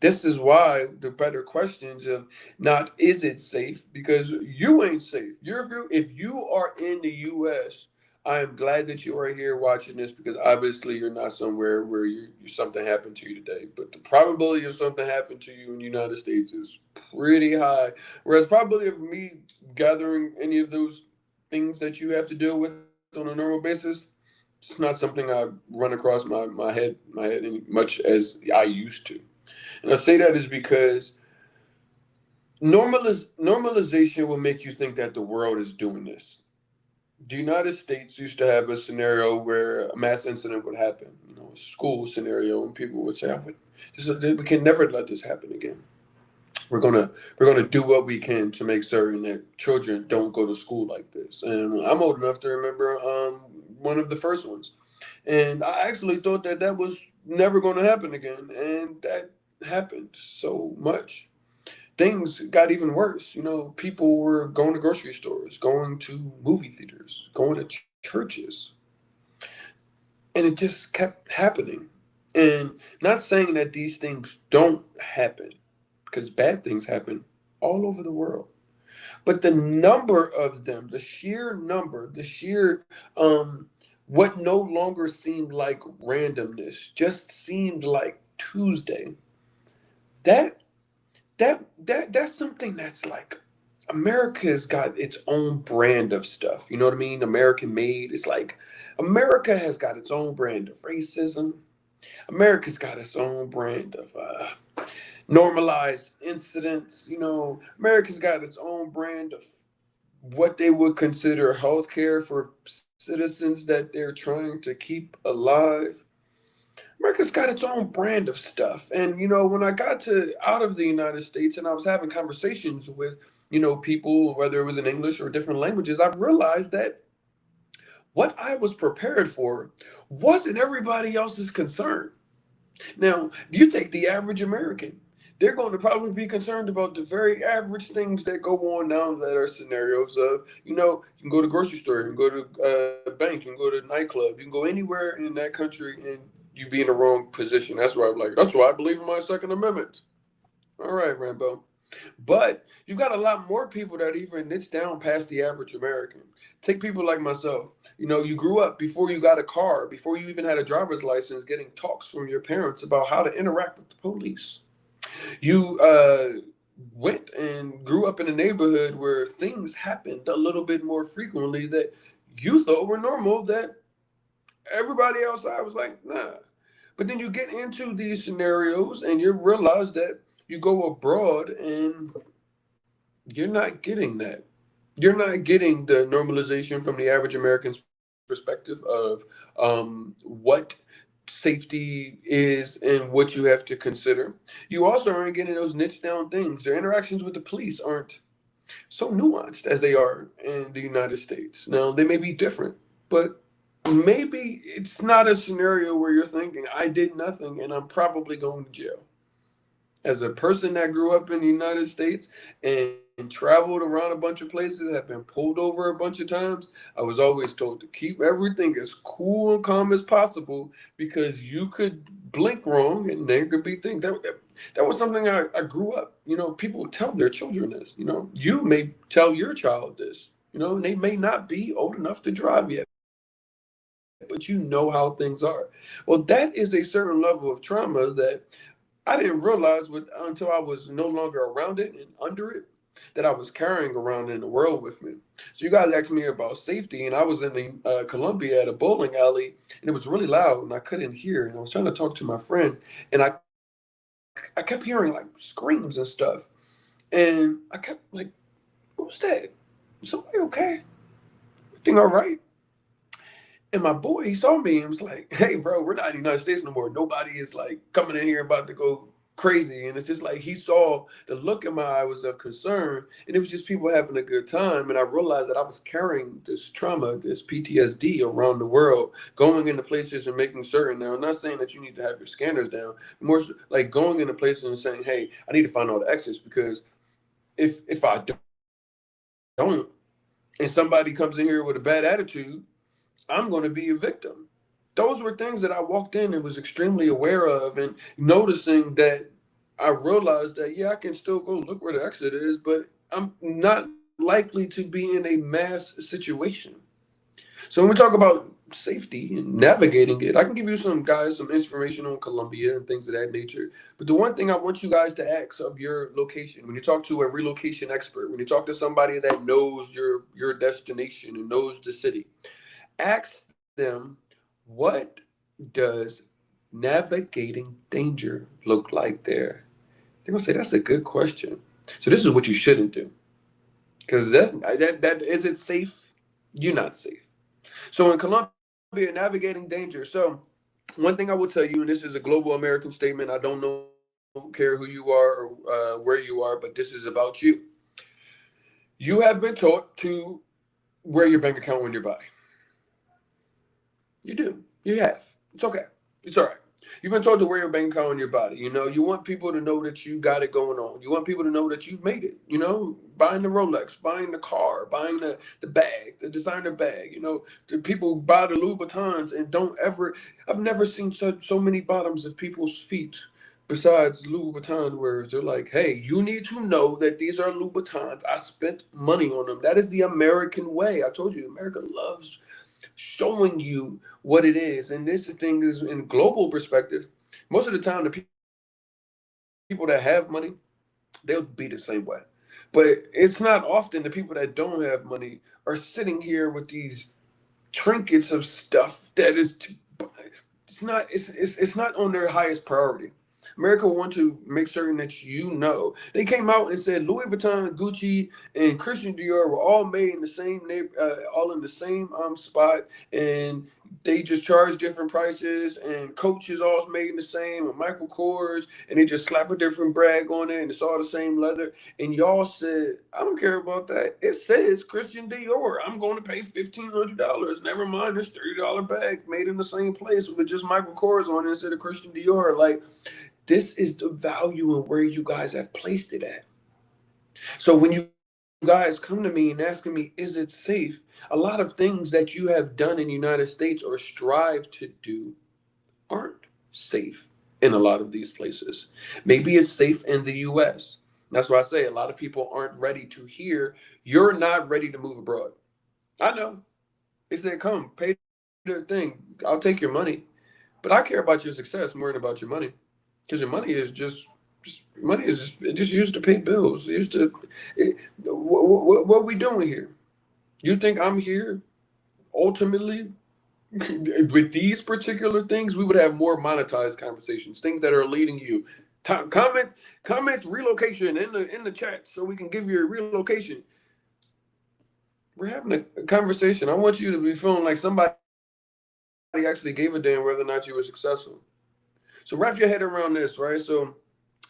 This is why the better questions of not is it safe because you ain't safe. If you are in the U.S., I am glad that you are here watching this because obviously you're not somewhere where something happened to you today. But the probability of something happened to you in the United States is pretty high. Whereas probability of me gathering any of those things that you have to deal with on a normal basis, it's not something I run across my head any much as I used to. And I say that is because normalization will make you think that the world is doing this. The United States used to have a scenario where a mass incident would happen, a school scenario, and people would say, "We can never let this happen again. We're gonna do what we can to make certain that children don't go to school like this." And I'm old enough to remember one of the first ones, and I actually thought that that was never going to happen again, and that happened so much. Things got even worse. People were going to grocery stores, going to movie theaters, going to churches, and it just kept happening. And not saying that these things don't happen, because bad things happen all over the world. But the number of them, the sheer number, the sheer what no longer seemed like randomness, just seemed like Tuesday. That that's something that's like America's got its own brand of stuff. You know what I mean? American made. It's like America has got its own brand of racism. America's got its own brand of normalized incidents. America's got its own brand of what they would consider healthcare for citizens that they're trying to keep alive. America's got its own brand of stuff. And when I got to out of the United States and I was having conversations with, people, whether it was in English or different languages, I realized that what I was prepared for wasn't everybody else's concern. Now, you take the average American. They're going to probably be concerned about the very average things that go on now that are scenarios of, you can go to grocery store, you can go to bank, you can go to nightclub, you can go anywhere in that country and you be in the wrong position. That's why I believe in my Second Amendment. All right, Rambo. But you've got a lot more people that even it's down past the average American. Take people like myself. You grew up before you got a car, before you even had a driver's license, getting talks from your parents about how to interact with the police. You went and grew up in a neighborhood where things happened a little bit more frequently that you thought were normal that everybody outside was like, nah. But then you get into these scenarios and you realize that you go abroad and You're not getting that. You're not getting the normalization from the average American's perspective of what safety is and what you have to consider. You also aren't getting those niche down things. Their interactions with the police aren't so nuanced as they are in the United States. Now, they may be different, but maybe it's not a scenario where you're thinking, I did nothing and I'm probably going to jail. As a person that grew up in the United States and traveled around a bunch of places, have been pulled over a bunch of times, I was always told to keep everything as cool and calm as possible because you could blink wrong and there could be things that was something I grew up. People tell their children this. You may tell your child this. And they may not be old enough to drive yet, but you know how things are. Well, that is a certain level of trauma that I didn't realize until I was no longer around it and under it, that I was carrying around in the world with me. So you guys asked me about safety, and I was in the Columbia at a bowling alley, and it was really loud, and I couldn't hear. And I was trying to talk to my friend, and I kept hearing like screams and stuff, and I kept like, "What was that? Somebody okay? Everything all right?" And my boy, he saw me and was like, "Hey, bro, we're not in the United States no more. Nobody is like coming in here about to go crazy." And it's just like he saw the look in my eye was of concern, and it was just people having a good time. And I realized that I was carrying this trauma, this PTSD around the world, going into places and making certain. Now, I'm not saying that you need to have your scanners down, more like going into places and saying, "Hey, I need to find all the exits because if I don't, and somebody comes in here with a bad attitude, I'm going to be a victim." Those were things that I walked in and was extremely aware of, and noticing that I realized that, yeah, I can still go look where the exit is, but I'm not likely to be in a mass situation. So when we talk about safety and navigating it, I can give you some information on Colombia and things of that nature. But the one thing I want you guys to ask of your location, when you talk to a relocation expert, when you talk to somebody that knows your destination and knows the city, ask them, what does navigating danger look like there? They're gonna say that's a good question. So this is what you shouldn't do, because that is it safe? You're not safe. So in Colombia, navigating danger. So one thing I will tell you, and this is a global American statement. I don't care who you are or where you are, but this is about you. You have been taught to wear your bank account on your body. You do. You have. It's okay. It's all right. You've been told to wear your bank account on your body. You want people to know that you got it going on. You want people to know that you've made it. Buying the Rolex, buying the car, buying the bag, the designer bag. The people buy the Louboutins and don't ever. I've never seen so many bottoms of people's feet besides Louboutin wearers. They're like, hey, you need to know that these are Louboutins. I spent money on them. That is the American way. I told you, America loves showing you what it is. And this thing is in global perspective. Most of the time, the people that have money, they'll be the same way. But it's not often the people that don't have money are sitting here with these trinkets of stuff that is it's not on their highest priority. America want to make certain that they came out and said Louis Vuitton, Gucci, and Christian Dior were all made in the same all in the same spot, and they just charge different prices. And Coach is all made in the same, and Michael Kors, and they just slap a different brag on it, and it's all the same leather. And y'all said, I don't care about that. It says Christian Dior. I'm going to pay $1,500. Never mind this $30 bag made in the same place with just Michael Kors on it instead of Christian Dior. Like, this is the value and where you guys have placed it at. So when you guys come to me and asking me, is it safe? A lot of things that you have done in the United States or strive to do aren't safe in a lot of these places. Maybe it's safe in the US. That's why I say a lot of people aren't ready to hear you're not ready to move abroad. I know. They said, come, pay the thing. I'll take your money. But I care about your success more than about your money. Because your money is it just used to pay bills. It used to. What we doing here? You think I'm here ultimately with these particular things? We would have more monetized conversations, things that are leading you. Comment relocation in the chat so we can give you a relocation. We're having a conversation. I want you to be feeling like somebody actually gave a damn whether or not you were successful. So wrap your head around this, right? So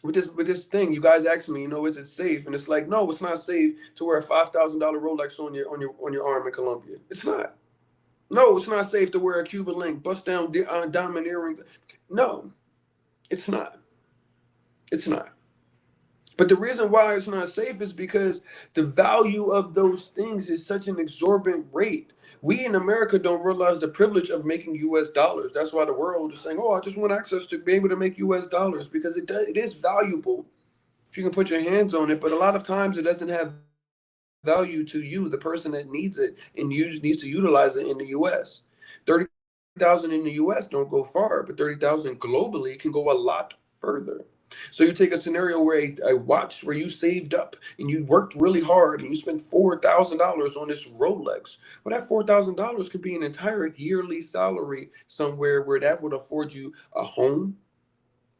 with this thing, you guys asked me, is it safe? And it's like, no, it's not safe to wear a $5,000 Rolex on your arm in Colombia. It's not. No, it's not safe to wear a Cuban link, bust down diamond earrings. No, it's not. It's not. But the reason why it's not safe is because the value of those things is such an exorbitant rate. We in America don't realize the privilege of making US dollars. That's why the world is saying, oh, I just want access to be able to make US dollars because it is valuable if you can put your hands on it. But a lot of times it doesn't have value to you, the person that needs it and needs to utilize it in the US. 30,000 in the US don't go far, but 30,000 globally can go a lot further. So you take a scenario where a watch where you saved up and you worked really hard and you spent $4,000 on this Rolex. Well, that $4,000 could be an entire yearly salary somewhere where that would afford you a home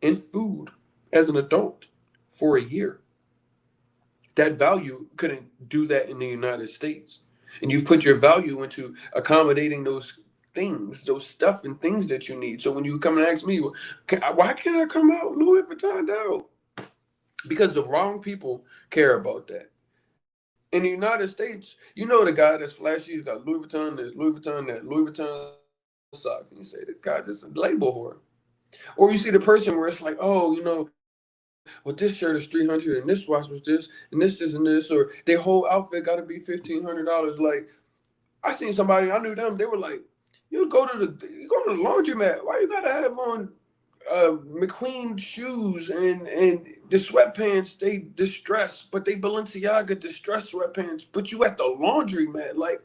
and food as an adult for a year. That value couldn't do that in the United States. And you've put your value into accommodating those things, those stuff and things that you need. So when you come and ask me, well, why can't I come out Louis Vuitton out? Because the wrong people care about that. In the United States, you know the guy that's flashy, he's got Louis Vuitton, there's Louis Vuitton, that Louis Vuitton socks. And you say, this guy just a label whore. Or you see the person where it's like, oh, well, this shirt is 300 and this watch was this, and this, or their whole outfit got to be $1,500. Like, I seen somebody, I knew them, they were like, you go to the laundromat. Why you gotta have on McQueen shoes and the sweatpants? They distressed, but they Balenciaga distressed sweatpants. But you at the laundromat, like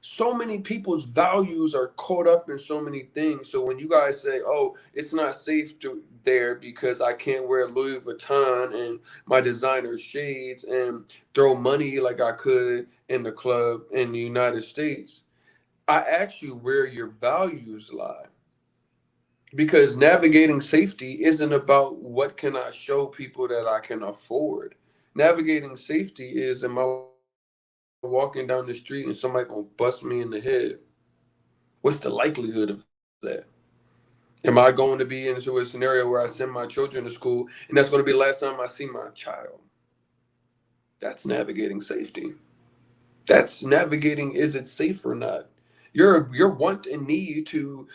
so many people's values are caught up in so many things. So when you guys say, "Oh, it's not safe to there because I can't wear Louis Vuitton and my designer shades and throw money like I could in the club in the United States," I ask you where your values lie. Because navigating safety isn't about what can I show people that I can afford. Navigating safety is, am I walking down the street and somebody gonna bust me in the head? What's the likelihood of that? Am I going to be into a scenario where I send my children to school and that's going to be the last time I see my child? That's navigating safety. That's navigating, is it safe or not? Your want and need to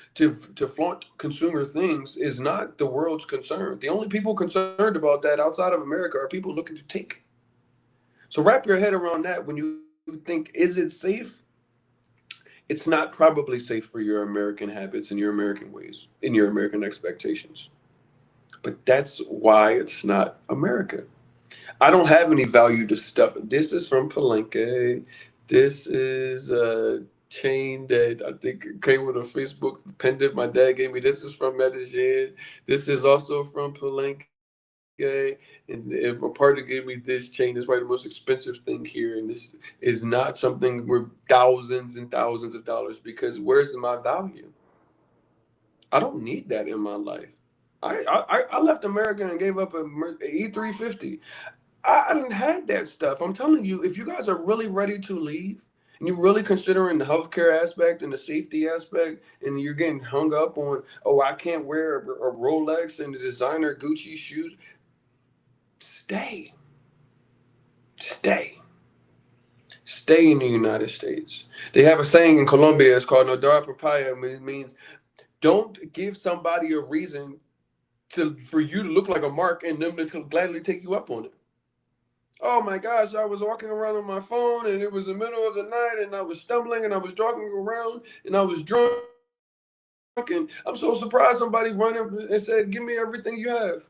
flaunt consumer things is not the world's concern. The only people concerned about that outside of America are people looking to take. So wrap your head around that when you think, is it safe? It's not probably safe for your American habits and your American ways and your American expectations. But that's why it's not America. I don't have any value to stuff. This is from Palenque. This is a chain that I think came with a Facebook pendant my dad gave me. This is from Medellin. This is also from Palenque. And if my partner gave me this chain, it's probably the most expensive thing here. And this is not something worth thousands and thousands of dollars because where's my value? I don't need that in my life. I left America and gave up a E350. I didn't had that stuff. I'm telling you, if you guys are really ready to leave and you're really considering the healthcare aspect and the safety aspect, and you're getting hung up on, oh, I can't wear a Rolex and the designer Gucci shoes, stay, stay, stay in the United States. They have a saying in Colombia. It's called "No dar papaya." It means don't give somebody a reason for you to look like a mark and them to gladly take you up on it. Oh my gosh, I was walking around on my phone and it was the middle of the night and I was stumbling and I was jogging around and I was drunk and I'm so surprised somebody ran up and said, give me everything you have.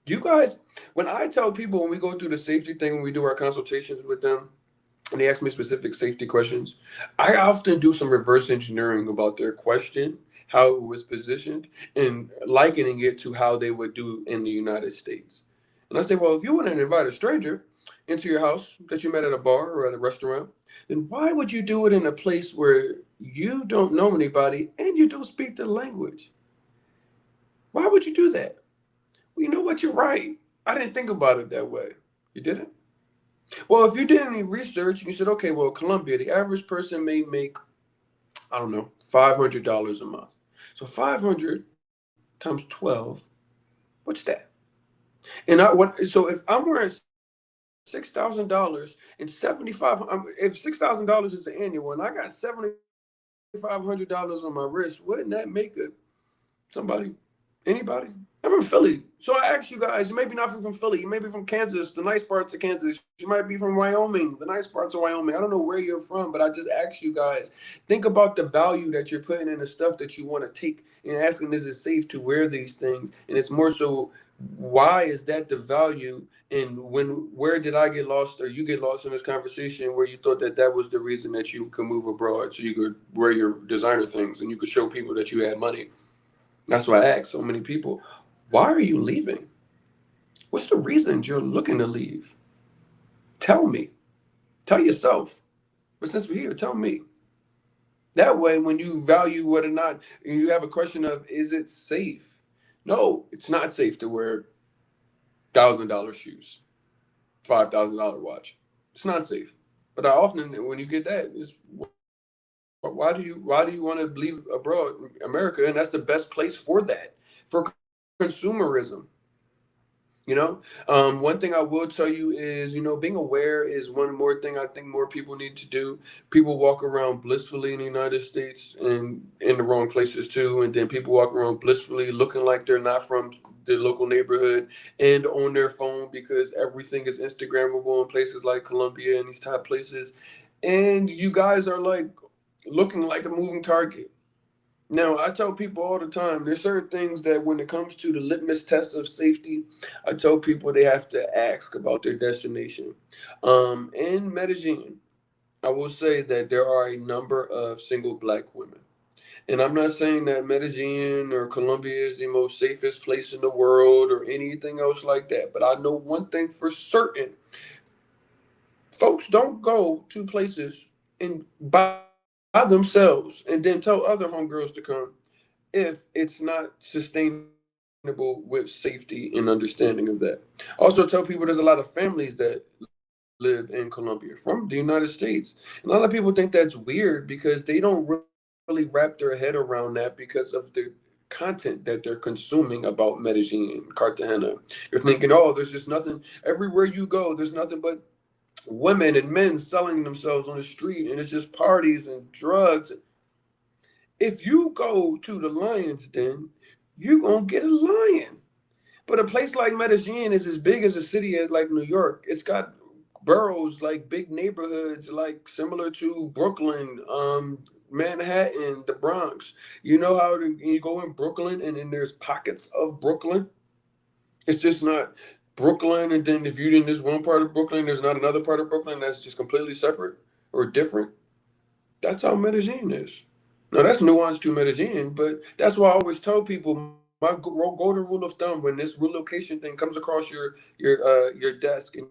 You guys, when I tell people when we go through the safety thing, when we do our consultations with them, and they ask me specific safety questions, I often do some reverse engineering about their question, how it was positioned, and likening it to how they would do in the United States. And I say, well, if you want to invite a stranger into your house that you met at a bar or at a restaurant, then why would you do it in a place where you don't know anybody and you don't speak the language? Why would you do that? Well, you know what? You're right. I didn't think about it that way. You didn't? Well, if you did any research and you said, okay, well, Colombia, the average person may make, I don't know, $500 a month. So 500 times 12, what's that? And I what? So if I'm wearing $6,000 and 75, if $6,000 is the annual, and I got $7,500 on my wrist, wouldn't that make a somebody, anybody? I'm from Philly. So I ask you guys, you may be not from Philly, you may be from Kansas, the nice parts of Kansas. You might be from Wyoming, the nice parts of Wyoming. I don't know where you're from, but I just ask you guys, think about the value that you're putting in the stuff that you want to take and asking, is it safe to wear these things? And it's more so, why is that the value? And where did I get lost or you get lost in this conversation where you thought that that was the reason that you could move abroad so you could wear your designer things and you could show people that you had money? That's why I ask so many people, why are you leaving? What's the reasons you're looking to leave? Tell me. Tell yourself. But since we're here, tell me. That way, when you value whether or not you have a question of, is it safe? No, it's not safe to wear $1,000 shoes, $5,000 watch. It's not safe. But I often, when you get that, is why do you want to leave abroad, America? And that's the best place for that, for consumerism. One thing I will tell you is, being aware is one more thing I think more people need to do. People walk around blissfully in the United States and in the wrong places too. And then people walk around blissfully looking like they're not from the local neighborhood and on their phone because everything is Instagrammable in places like Colombia and these top places. And you guys are like looking like a moving target. Now, I tell people all the time, there's certain things that when it comes to the litmus test of safety, I tell people they have to ask about their destination. In Medellin, I will say that there are a number of single black women. And I'm not saying that Medellin or Colombia is the most safest place in the world or anything else like that. But I know one thing for certain, folks don't go to places and by themselves and then tell other homegirls to come if it's not sustainable with safety and understanding of that. Also tell people there's a lot of families that live in Colombia from the United States. And a lot of people think that's weird because they don't really wrap their head around that because of the content that they're consuming about Medellin and Cartagena. You're thinking, oh, there's just nothing everywhere you go, there's nothing but women and men selling themselves on the street and it's just parties and drugs. If you go to the Lions Den, you're gonna get a lion. But a place like Medellin is as big as a city as like New York. It's got boroughs, like big neighborhoods, like similar to Brooklyn, Manhattan, the Bronx. You know how you go in Brooklyn and then there's pockets of Brooklyn. It's just not Brooklyn, and then if you're in this one part of Brooklyn, there's not another part of Brooklyn that's just completely separate or different. That's how Medellin is. Now that's nuance to Medellin, but that's why I always tell people my golden rule of thumb when this relocation thing comes across your desk and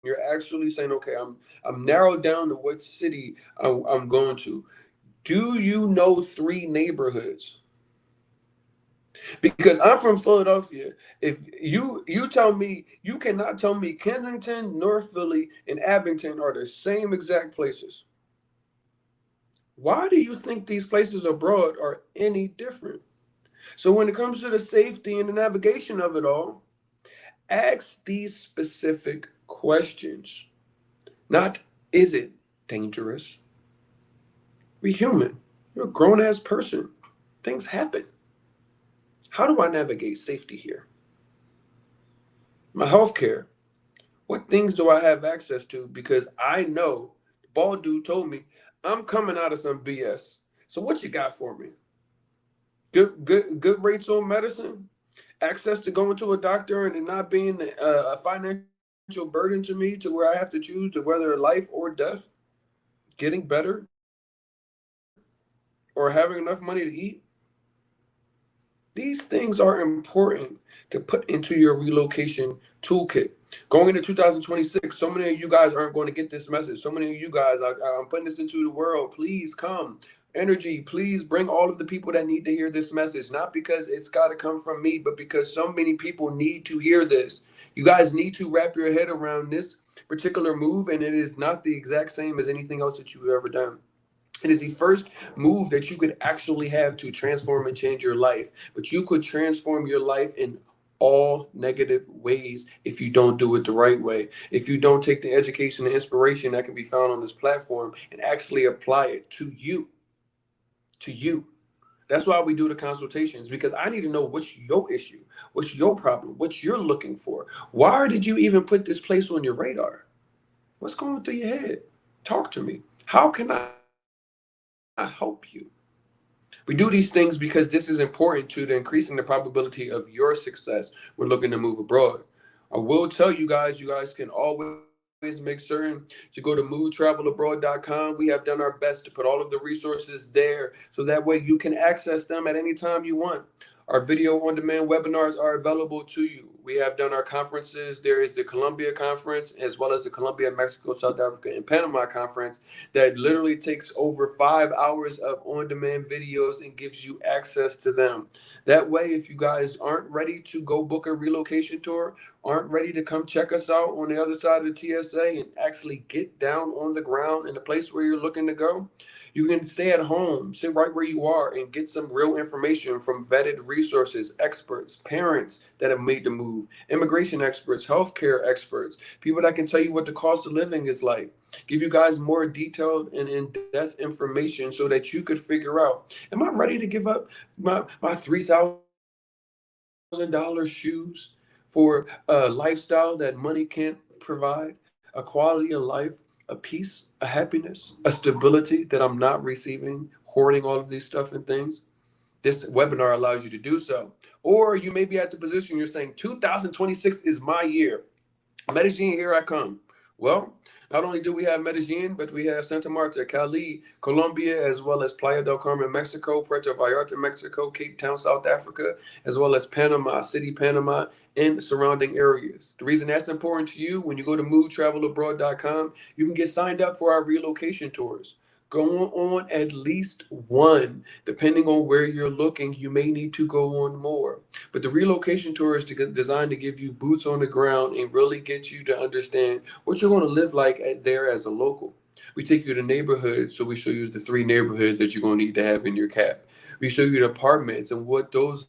you're actually saying, okay, I'm narrowed down to what city I'm going to. Do you know three neighborhoods? Because I'm from Philadelphia. If you tell me you cannot tell me Kensington, North Philly, and Abington are the same exact places. Why do you think these places abroad are any different? So when it comes to the safety and the navigation of it all, ask these specific questions. Not, is it dangerous? We're human. You're a grown ass person. Things happen. How do I navigate safety here? My healthcare. What things do I have access to? Because I know the bald dude told me I'm coming out of some BS. So what you got for me? Good rates on medicine, access to going to a doctor and it not being a financial burden to me to where I have to choose to whether life or death, getting better, or having enough money to eat. These things are important to put into your relocation toolkit. Going into 2026, so many of you guys aren't going to get this message. So many of you guys, I'm putting this into the world. Please come. energy. Please bring all of the people that need to hear this message, not because it's got to come from me, but because so many people need to hear this. You guys need to wrap your head around this particular move, and it is not the exact same as anything else that you've ever done. It is the first move that you could actually have to transform and change your life. But you could transform your life in all negative ways if you don't do it the right way. If you don't take the education and inspiration that can be found on this platform and actually apply it to you, to you. That's why we do the consultations, because I need to know what's your issue, what's your problem, what you're looking for. Why did you even put this place on your radar? What's going through your head? Talk to me. How can I help you? We do these things because this is important to the increasing the probability of your success when looking to move abroad. I will tell you guys can always make certain to go to movetravelabroad.com. We have done our best to put all of the resources there so that way you can access them at any time you want. Our video on demand webinars are available to you. We have done our conferences. There is the Colombia conference as well as the Colombia, Mexico, South Africa, and Panama conference that literally takes over 5 hours of on demand videos and gives you access to them. That way, if you guys aren't ready to go book a relocation tour, aren't ready to come check us out on the other side of the TSA and actually get down on the ground in the place where you're looking to go, you can stay at home, sit right where you are, and get some real information from vetted resources, experts, parents that have made the move, immigration experts, healthcare experts, people that can tell you what the cost of living is like, give you guys more detailed and in-depth information so that you could figure out, am I ready to give up my $3,000 shoes for a lifestyle that money can't provide, a quality of life, a peace, a happiness, a stability that I'm not receiving, hoarding all of these stuff and things? This webinar allows you to do so. Or you may be at the position you're saying 2026 is my year. Medellin, here I come. Well, not only do we have Medellin, but we have Santa Marta, Cali, Colombia, as well as Playa del Carmen, Mexico, Puerto Vallarta, Mexico, Cape Town, South Africa, as well as Panama City, Panama, and surrounding areas. The reason that's important to you, when you go to movetravelabroad.com, you can get signed up for our relocation tours. Go on at least one. Depending on where you're looking, you may need to go on more. But the relocation tour is designed to give you boots on the ground and really get you to understand what you're going to live like there as a local. We take you to neighborhoods, so we show you the three neighborhoods that you're going to need to have in your cap. We show you the apartments and what those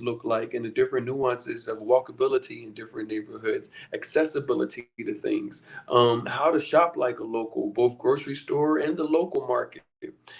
look like and the different nuances of walkability in different neighborhoods, accessibility to things, how to shop like a local, both grocery store and the local market.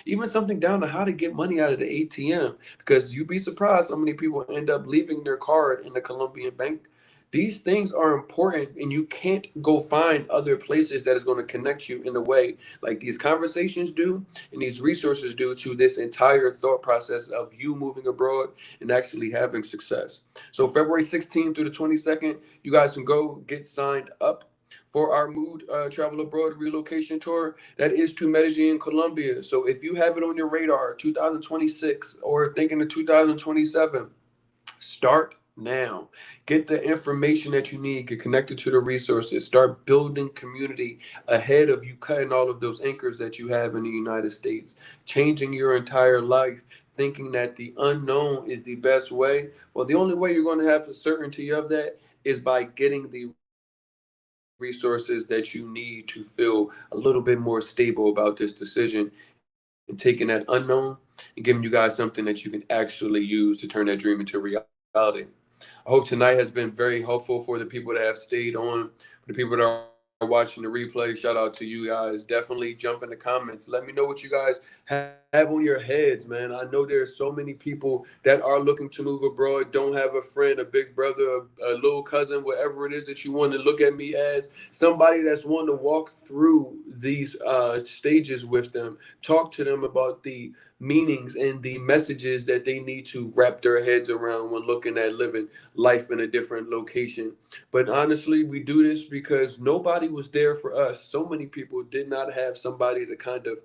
Even something down to how to get money out of the ATM, because you'd be surprised how many people end up leaving their card in the Colombian bank. These things are important, and you can't go find other places that is going to connect you in a way like these conversations do and these resources do to this entire thought process of you moving abroad and actually having success. So February 16th through the 22nd, you guys can go get signed up for our Mood Travel Abroad relocation tour that is to Medellin, Colombia. So if you have it on your radar, 2026 or thinking of 2027, start now. Get the information that you need, get connected to the resources, start building community ahead of you cutting all of those anchors that you have in the United States, changing your entire life. Thinking that the unknown is the best way. Well, the only way you're going to have a certainty of that is by getting the resources that you need to feel a little bit more stable about this decision and taking that unknown and giving you guys something that you can actually use to turn that dream into reality. I hope tonight has been very helpful for the people that have stayed on, for the people that are watching the replay. Shout out to you guys. Definitely jump in the comments. Let me know what you guys have on your heads, man. I know there's so many people that are looking to move abroad, don't have a friend, a big brother, a little cousin, whatever it is that you want to look at me as. Somebody that's wanting to walk through these stages with them, talk to them about the meanings and the messages that they need to wrap their heads around when looking at living life in a different location. But honestly, we do this because nobody was there for us. So many people did not have somebody to kind of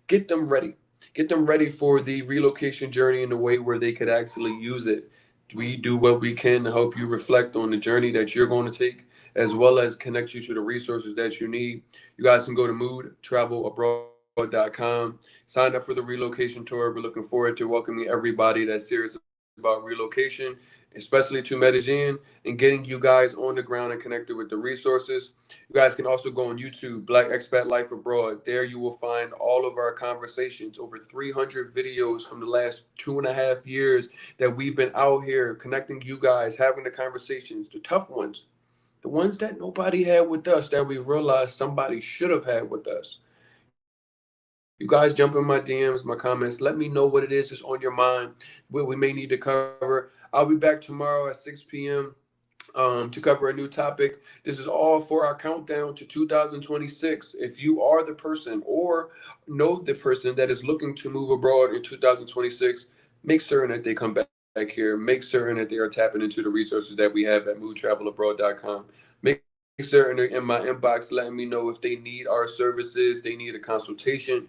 get them ready. Get them ready for the relocation journey in a way where they could actually use it. We do what we can to help you reflect on the journey that you're going to take, as well as connect you to the resources that you need. You guys can go to moodtravelabroad.com. abroad.com. Signed up for the relocation tour. We're looking forward to welcoming everybody that's serious about relocation, especially to Medellin, and getting you guys on the ground and connected with the resources. You guys can also go on YouTube, Black Expat Life Abroad. There you will find all of our conversations, over 300 videos from the last 2.5 years that we've been out here connecting you guys, having the conversations, the tough ones, the ones that nobody had with us that we realized somebody should have had with us. You guys jump in my DMs, my comments. Let me know what it is that's on your mind, what we may need to cover. I'll be back tomorrow at 6 p.m. To cover a new topic. This is all for our countdown to 2026. If you are the person or know the person that is looking to move abroad in 2026, make certain that they come back here. Make certain that they are tapping into the resources that we have at movetravelabroad.com. Make certain they're in my inbox letting me know if they need our services, they need a consultation,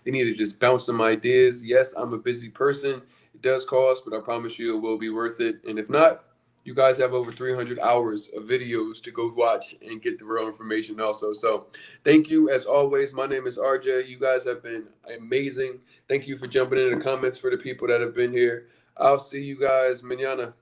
they need to just bounce some ideas. Yes, I'm a busy person. It does cost, but I promise you it will be worth it. And if not, you guys have over 300 hours of videos to go watch and get the real information also. So thank you as always. My name is RJ. You guys have been amazing. Thank you for jumping in the comments for the people that have been here. I'll see you guys manana.